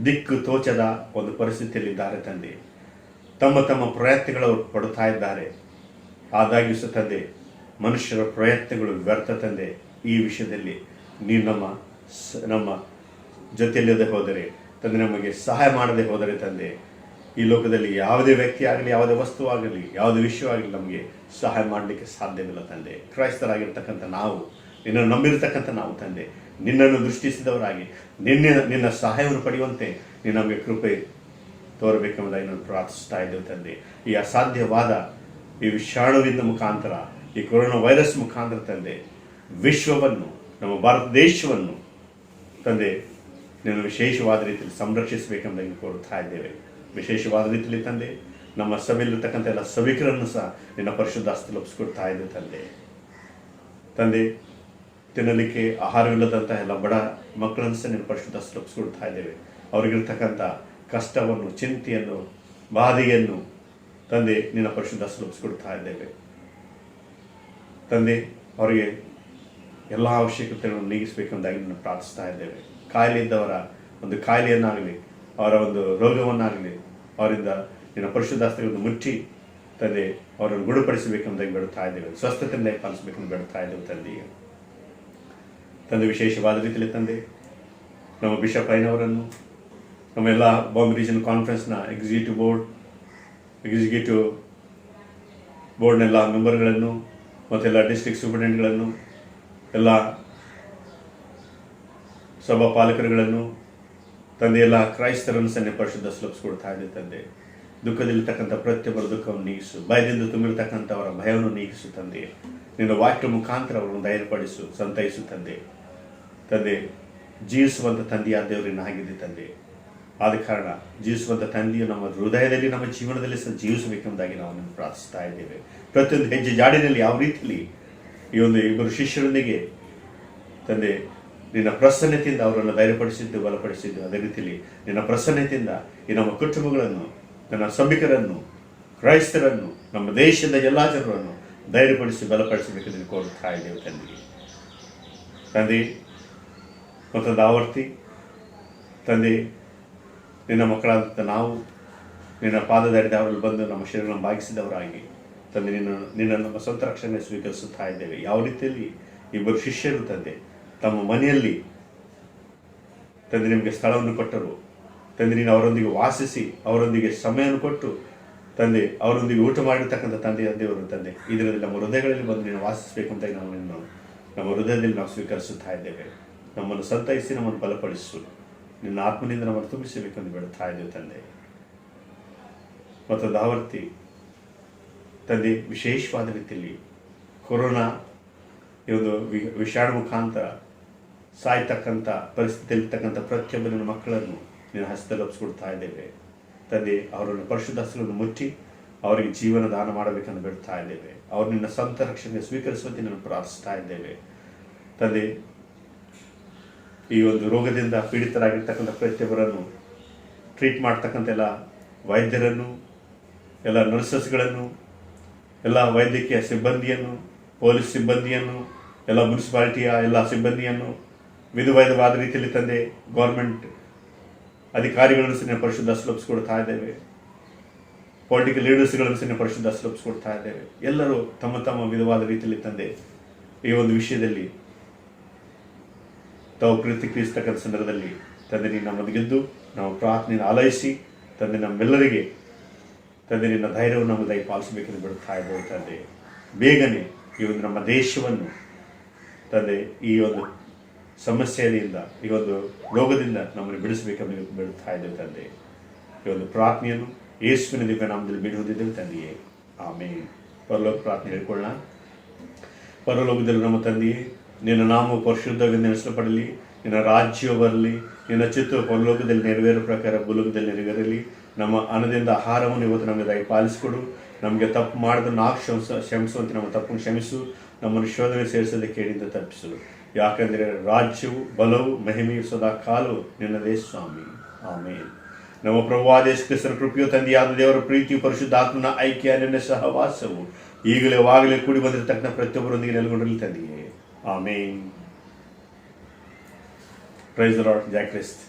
A: ದಿಕ್ಕು ತೋಚದ ಒಂದು ಪರಿಸ್ಥಿತಿಯಲ್ಲಿದ್ದಾರೆ ತಂದೆ. ತಮ್ಮ ಪ್ರಯತ್ನಗಳು ಪಡುತ್ತಾ ಇದ್ದಾರೆ. ಆದಾಗ್ಯೂ ಸಹ ತಂದೆ, ಮನುಷ್ಯರ ಪ್ರಯತ್ನಗಳು ವ್ಯರ್ಥ ತಂದೆ. ಈ ವಿಷಯದಲ್ಲಿ ನೀವು ನಮ್ಮ ಜೊತೆಯಲ್ಲದೆ ಹೋದರೆ ತಂದೆ, ನಮಗೆ ಸಹಾಯ ಮಾಡದೆ ಹೋದರೆ ತಂದೆ, ಈ ಲೋಕದಲ್ಲಿ ಯಾವುದೇ ವ್ಯಕ್ತಿ ಆಗಲಿ, ಯಾವುದೇ ವಸ್ತು ಆಗಲಿ, ಯಾವುದೇ ವಿಷಯವಾಗಲಿ ನಮಗೆ ಸಹಾಯ ಮಾಡಲಿಕ್ಕೆ ಸಾಧ್ಯವಿಲ್ಲ ತಂದೆ. ಕ್ರೈಸ್ತರಾಗಿರ್ತಕ್ಕಂಥ ನಾವು, ನಿನ್ನನ್ನು ನಂಬಿರ್ತಕ್ಕಂಥ ನಾವು ತಂದೆ, ನಿನ್ನನ್ನು ದೃಷ್ಟಿಸಿದವರಾಗಿ ನಿನ್ನ ಸಹಾಯವನ್ನು ಪಡೆಯುವಂತೆ ನೀನು ನಮಗೆ ಕೃಪೆ ತೋರಬೇಕೆಂಬುದಾಗಿ ನಾನು ಪ್ರಾರ್ಥಿಸ್ತಾ ಇದ್ದೇವೆ ತಂದೆ. ಈ ಅಸಾಧ್ಯವಾದ ಈ ವಿಷಾಣುವಿನ ಮುಖಾಂತರ, ಈ ಕೊರೋನಾ ವೈರಸ್ ಮುಖಾಂತರ ತಂದೆ, ವಿಶ್ವವನ್ನು, ನಮ್ಮ ಭಾರತ ದೇಶವನ್ನು ತಂದೆ ನೀನು ವಿಶೇಷವಾದ ರೀತಿಯಲ್ಲಿ ಸಂರಕ್ಷಿಸಬೇಕೆಂಬುದಾಗಿ ಕೋರುತ್ತಾ ಇದ್ದೇವೆ. ವಿಶೇಷವಾದ ರೀತಿಯಲ್ಲಿ ತಂದೆ, ನಮ್ಮ ಸಭೆಯಲ್ಲಿರ್ತಕ್ಕಂಥ ಎಲ್ಲ ಸಭಿಕರನ್ನು ಸಹ ನಿನ್ನ ಪರಿಶುದ್ಧ ಹಸ್ತದಲ್ಲಿ ಒಪ್ಪಿಸ್ಕೊಡ್ತಾ ಇದ್ದೇವೆ ತಂದೆ. ತಿನ್ನಲಿಕ್ಕೆ ಆಹಾರವಿಲ್ಲದಂಥ ಎಲ್ಲ ಬಡ ಮಕ್ಕಳನ್ನು ಸಹ ನಿನ್ನ ಪರಿಶುದ್ಧ ಹಸ್ತದಲ್ಲಿ ಒಪ್ಪಿಸ್ಕೊಡ್ತಾ ಇದ್ದೇವೆ. ಅವರಿಗಿರ್ತಕ್ಕಂಥ ಕಷ್ಟವನ್ನು, ಚಿಂತೆಯನ್ನು, ಬಾಧೆಯನ್ನು ತಂದೆ ನಿನ್ನ ಪರಿಶುದ್ಧ ಹಸ್ತದಲ್ಲಿ ಒಪ್ಪಿಸ್ಕೊಡ್ತಾ ಇದ್ದೇವೆ ತಂದೆ. ಅವರಿಗೆ ಎಲ್ಲ ಅವಶ್ಯಕತೆಗಳನ್ನು ನೀಗಿಸಬೇಕೆಂಬುದಾಗಿ ನಾನು ಪ್ರಾರ್ಥಿಸ್ತಾ ಇದ್ದೇವೆ. ಕಾಯಿಲೆ ಇದ್ದವರ ಒಂದು ಕಾಯಿಲೆಯನ್ನಾಗಲಿ, ಅವರ ಒಂದು ರೋಗವನ್ನಾಗಲಿ ಅವರಿಂದ ನಿನ್ನ ಪರಿಶುದ್ಧಾಸ್ತ್ರಗಳನ್ನು ಮುಚ್ಚಿ ತಂದೆ ಅವರನ್ನು ಗುಣಪಡಿಸಬೇಕೆಂಬುದಾಗಿ ಬೇಡುತ್ತಾ ಇದ್ದೇವೆ. ಸ್ವಸ್ಥತೆಯಿಂದ ಪಾಲಿಸಬೇಕೆಂದು ಬೇಡುತ್ತಾ ಇದ್ದೇವೆ ತಂದೆ. ವಿಶೇಷವಾದ ರೀತಿಯಲ್ಲಿ ತಂದೆ ನಮ್ಮ ಬಿಷಪ್ ಐನವರನ್ನು, ನಮ್ಮೆಲ್ಲ ಬಾಂಬೆ ರೀಜನ್ ಕಾನ್ಫರೆನ್ಸ್ನ ಎಕ್ಸಿಕ್ಯೂಟಿವ್ ಬೋರ್ಡ್ನೆಲ್ಲ ಮೆಂಬರ್ಗಳನ್ನು ಮತ್ತೆಲ್ಲ ಡಿಸ್ಟ್ರಿಕ್ಟ್ ಸೂಪರಿಂಟೆಂಡೆಂಟ್ಗಳನ್ನು, ಎಲ್ಲ ಸಭಾ ಪಾಲಕರುಗಳನ್ನು ತಂದೆ, ಎಲ್ಲ ಕ್ರೈಸ್ತರನ್ನು ಸನ್ನೆ ಪರಿಶುದ್ಧ ಕೊಡ್ತಾ ಇದೆ ತಂದೆ. ದುಃಖದಲ್ಲಿರ್ತಕ್ಕಂಥ ಪ್ರತಿಯೊಬ್ಬರ ದುಃಖವನ್ನು ನೀಗಿಸು, ಭಯದಿಂದ ತುಂಬಿರತಕ್ಕಂಥ ಅವರ ಭಯವನ್ನು ನೀಗಿಸು ತಂದೆ. ನಿನ್ನ ವಾಕ್ಯ ಮುಖಾಂತರ ಅವರನ್ನು ಧೈರ್ಯಪಡಿಸು, ಸಂತೈಸು ತಂದೆ. ಜೀವಿಸುವಂಥ ತಂದೆಯಾದ ದೇವರನ್ನು ಆಗಿದೆ ತಂದೆ. ಆದ ಕಾರಣ ಜೀವಿಸುವಂಥ ತಂದೆಯು ನಮ್ಮ ಹೃದಯದಲ್ಲಿ, ನಮ್ಮ ಜೀವನದಲ್ಲಿ ಸಹ ಜೀವಿಸಬೇಕೆಂಬುದಾಗಿ ನಾವು ನಿಮ್ಮನ್ನು ಪ್ರಾರ್ಥಿಸ್ತಾ ಇದ್ದೇವೆ. ಪ್ರತಿಯೊಂದು ಹೆಜ್ಜೆ ಜಾಡಿನಲ್ಲಿ ಯಾವ ರೀತಿಯಲ್ಲಿ ಈ ಒಂದು ಇಬ್ಬರು ಶಿಷ್ಯರೊಂದಿಗೆ ತಂದೆ ನಿನ್ನ ಪ್ರಸನ್ನತೆಯಿಂದ ಅವರನ್ನು ಧೈರ್ಯಪಡಿಸಿದ್ದು, ಬಲಪಡಿಸಿದ್ದು, ಅದೇ ರೀತಿಯಲ್ಲಿ ನಿನ್ನ ಪ್ರಸನ್ನತೆಯಿಂದ ಈ ನಮ್ಮ ಕುಟುಂಬಗಳನ್ನು, ನನ್ನ ಸಭಿಕರನ್ನು, ಕ್ರೈಸ್ತರನ್ನು, ನಮ್ಮ ದೇಶದ ಎಲ್ಲ ಜನರನ್ನು ಧೈರ್ಯಪಡಿಸಿ ಬಲಪಡಿಸಬೇಕೆಂದು ಕೋರುತ್ತಾ ಇದ್ದೇವೆ ತಂದೆ. ಮತ್ತೊಂದು ಆವರ್ತಿ ತಂದೆ, ನಿನ್ನ ಮಕ್ಕಳಾದಂಥ ನಾವು ನಿನ್ನ ಪಾದದಡಿದ ಅವರಲ್ಲಿ ಬಂದು ನಮ್ಮ ಶರೀರವನ್ನು ಭಾಗಿಸಿದವರಾಗಿ ತಂದೆ ನಿನ್ನ ನಮ್ಮ ಸ್ವಂತ ರಕ್ಷಣೆ ಸ್ವೀಕರಿಸುತ್ತಾ ಇದ್ದೇವೆ. ಯಾವ ರೀತಿಯಲ್ಲಿ ಇಬ್ಬರು ಶಿಷ್ಯರು ತಂದೆ ತಮ್ಮ ಮನೆಯಲ್ಲಿ ತಂದೆ ನಿಮಗೆ ಸ್ಥಳವನ್ನು ಕೊಟ್ಟರು ತಂದೆ, ನೀನು ಅವರೊಂದಿಗೆ ವಾಸಿಸಿ ಅವರೊಂದಿಗೆ ಸಮಯವನ್ನು ಕೊಟ್ಟು ತಂದೆ ಅವರೊಂದಿಗೆ ಊಟ ಮಾಡಿರ್ತಕ್ಕಂಥ ದೇವರು ತಂದೆ, ಇದರಲ್ಲಿ ನಮ್ಮ ಹೃದಯಗಳಲ್ಲಿ ಬಂದು ನೀನು ವಾಸಿಸಬೇಕಂತ ನಾವು ನಮ್ಮ ಹೃದಯದಲ್ಲಿ ನಾವು ಸ್ವೀಕರಿಸುತ್ತಾ ಇದ್ದೇವೆ. ನಮ್ಮನ್ನು ಸಂತೈಸಿ ನಮ್ಮನ್ನು ಬಲಪಡಿಸು, ನಿನ್ನ ಆತ್ಮನಿಂದ ನಮ್ಮನ್ನು ತುಂಬಿಸಬೇಕೆಂದು ಬೇಡುತ್ತಾ ಇದ್ದೇವೆ ತಂದೆ. ಮತ್ತೊಂದು ಆವರ್ತಿ ತಂದೆ, ವಿಶೇಷವಾದ ರೀತಿಯಲ್ಲಿ ಕೊರೋನಾ ಈ ಒಂದು ವಿಷಾಣು ಮುಖಾಂತರ ಸಾಯ್ತಕ್ಕಂಥ ಪರಿಸ್ಥಿತಿಯಲ್ಲಿರ್ತಕ್ಕಂಥ ಪ್ರತಿಯೊಬ್ಬ ನನ್ನ ಮಕ್ಕಳನ್ನು ನಿನ್ನ ಹಸ್ತದಲ್ಲಿ ಒಪ್ಪಿಸ್ಕೊಡ್ತಾ ಇದ್ದೇವೆ ತಂದೆ. ಅವರನ್ನು ಪರಿಶುದ್ಧ ಹಸ್ತವನ್ನು ಮುಚ್ಚಿ ಅವರಿಗೆ ಜೀವನ ದಾನ ಮಾಡಬೇಕೆಂದು ಬೇಡ್ತಾ ಇದ್ದೇವೆ. ಅವರು ನಿನ್ನ ಸ್ವಂತ ರಕ್ಷಣೆ ಸ್ವೀಕರಿಸುವಂತೆ ನಾನು ಪ್ರಾರ್ಥಿಸ್ತಾ ಇದ್ದೇವೆ ತಂದೆ. ಈ ಒಂದು ರೋಗದಿಂದ ಪೀಡಿತರಾಗಿರ್ತಕ್ಕಂಥ ಪ್ರತಿಯೊಬ್ಬರನ್ನು ಟ್ರೀಟ್ ಮಾಡ್ತಕ್ಕಂಥ ಎಲ್ಲ ವೈದ್ಯರನ್ನು, ಎಲ್ಲ ನರ್ಸಸ್ಗಳನ್ನು, ಎಲ್ಲ ವೈದ್ಯಕೀಯ ಸಿಬ್ಬಂದಿಯನ್ನು, ಪೊಲೀಸ್ ಸಿಬ್ಬಂದಿಯನ್ನು, ಎಲ್ಲ ಮುನ್ಸಿಪಾಲಿಟಿಯ ಎಲ್ಲ ಸಿಬ್ಬಂದಿಯನ್ನು ವಿಧವಾದ ರೀತಿಯಲ್ಲಿ ತಂದೆ ಗೌರ್ಮೆಂಟ್ ಅಧಿಕಾರಿಗಳನ್ನು ಸಹ ಪರಿಶುದ್ಧ ಕೊಡ್ತಾ ಇದ್ದೇವೆ. ಪೊಲಿಟಿಕಲ್ ಲೀಡರ್ಸ್ಗಳನ್ನು ಸಹ ಪರಿಶುದ್ಧ ಕೊಡ್ತಾ ಇದ್ದೇವೆ. ಎಲ್ಲರೂ ತಮ್ಮ ತಮ್ಮ ವಿಧವಾದ ರೀತಿಯಲ್ಲಿ ತಂದೆ ಈ ಒಂದು ವಿಷಯದಲ್ಲಿ ತಾವು ಪ್ರತಿಕ್ರಿಯಿಸ್ತಕ್ಕಂಥ ಸಂದರ್ಭದಲ್ಲಿ ತಂದೆ ನೀನು ನಮ್ಮನ್ನು ಗೆದ್ದು ನಾವು ಪ್ರಾರ್ಥನೆಯನ್ನು ಆಲೈಸಿ ತಂದೆ ನಮ್ಮೆಲ್ಲರಿಗೆ ತಂದೆ ನಿನ್ನ ಧೈರ್ಯವನ್ನು ನಮ್ಮ ಪಾಲಿಸಬೇಕೆಂದು ಬಿಡುತ್ತಾ ಇದ್ದೇವೆ ತಂದೆ. ಬೇಗನೆ ಈ ಒಂದು ನಮ್ಮ ದೇಶವನ್ನು ತಂದೆ ಈ ಒಂದು ಸಮಸ್ಯೆಯಿಂದ, ಈ ಒಂದು ರೋಗದಿಂದ ನಮ್ಮನ್ನು ಬಿಡಿಸಬೇಕೆಂದು ಬಿಡುತ್ತಾ ಇದ್ದೇವೆ ತಂದೆ. ಈ ಒಂದು ಪ್ರಾರ್ಥನೆಯನ್ನು ಯೇಸುವಿನ ದಿವ್ಯ ನಾಮದಲ್ಲಿ ಬಿಡುವುದಿದ್ದೇವೆ ತಂದೆಯೇ, ಆಮೇಲೆ. ಪರಲೋಕ ಪ್ರಾರ್ಥನೆ ಹೇಳ್ಕೊಳ್ಳೋಣ. ಪರಲೋಕದಲ್ಲಿ ನಮ್ಮ ತಂದೆಯೇ, ನಿನ್ನ ನಾಮವು ಪರಿಶುದ್ಧವಾಗಿ ನೆನೆಸಲ್ಪಡಲಿ, ನಿನ್ನ ರಾಜ್ಯವು ಬರಲಿ, ನಿನ್ನ ಚಿತ್ತವು ಪರಲೋಕದಲ್ಲಿ ನೆರವೇರೋ ಪ್ರಕಾರ ಭೂಲೋಕದಲ್ಲಿ ನೆರವೇರಲಿ. ನಮ್ಮ ಅನ್ನದಿಂದ ಆಹಾರವನ್ನು ಇವತ್ತು ನಮಗೆ ದಯಪಾಲಿಸಿಕೊಡು. ನಮಗೆ ತಪ್ಪು ಮಾಡಿದ ನಾವು ಕ್ಷಮಿಸುವಂತೆ ನಮ್ಮ ತಪ್ಪನ್ನು ಕ್ಷಮಿಸು. ನಮ್ಮನ್ನು ಶೋಧನೆ ಸೇರಿಸದೆ ಕೇಳಿಂದ ತಪ್ಪಿಸು. ಯಾಕೆಂದರೆ ರಾಜ್ಯವು, ಬಲವು, ಮಹಿಮೆಯು ಸದಾ ಕಾಲವು ನಿನ್ನದೇ ಸ್ವಾಮಿ, ಆಮೇಲೆ. ನಮ್ಮ ಪ್ರಭುವಾದ ಯೇಸು ಕ್ರಿಸ್ತನ ಕೃಪೆಯು ತಂದೆಯಾದ ದೇವರ ಪ್ರೀತಿಯು ಪರಿಶುದ್ಧಾತ್ಮನ ಐಕ್ಯ ನಿನ್ನ ಸಹವಾಸವು ಈಗಲೇ ವಾಗಲೇ ಕೂಡಿ ಬಂದಿರತಕ್ಕಂಥ ಪ್ರತಿಯೊಬ್ಬರೊಂದಿಗೆ ನೆಲೆಗೊಂಡಿರಲಿ ತಂದೆಯೇ, ಆಮೇನ್. Praise the Lord. ಜೈ ಕ್ರಿಸ್ತ.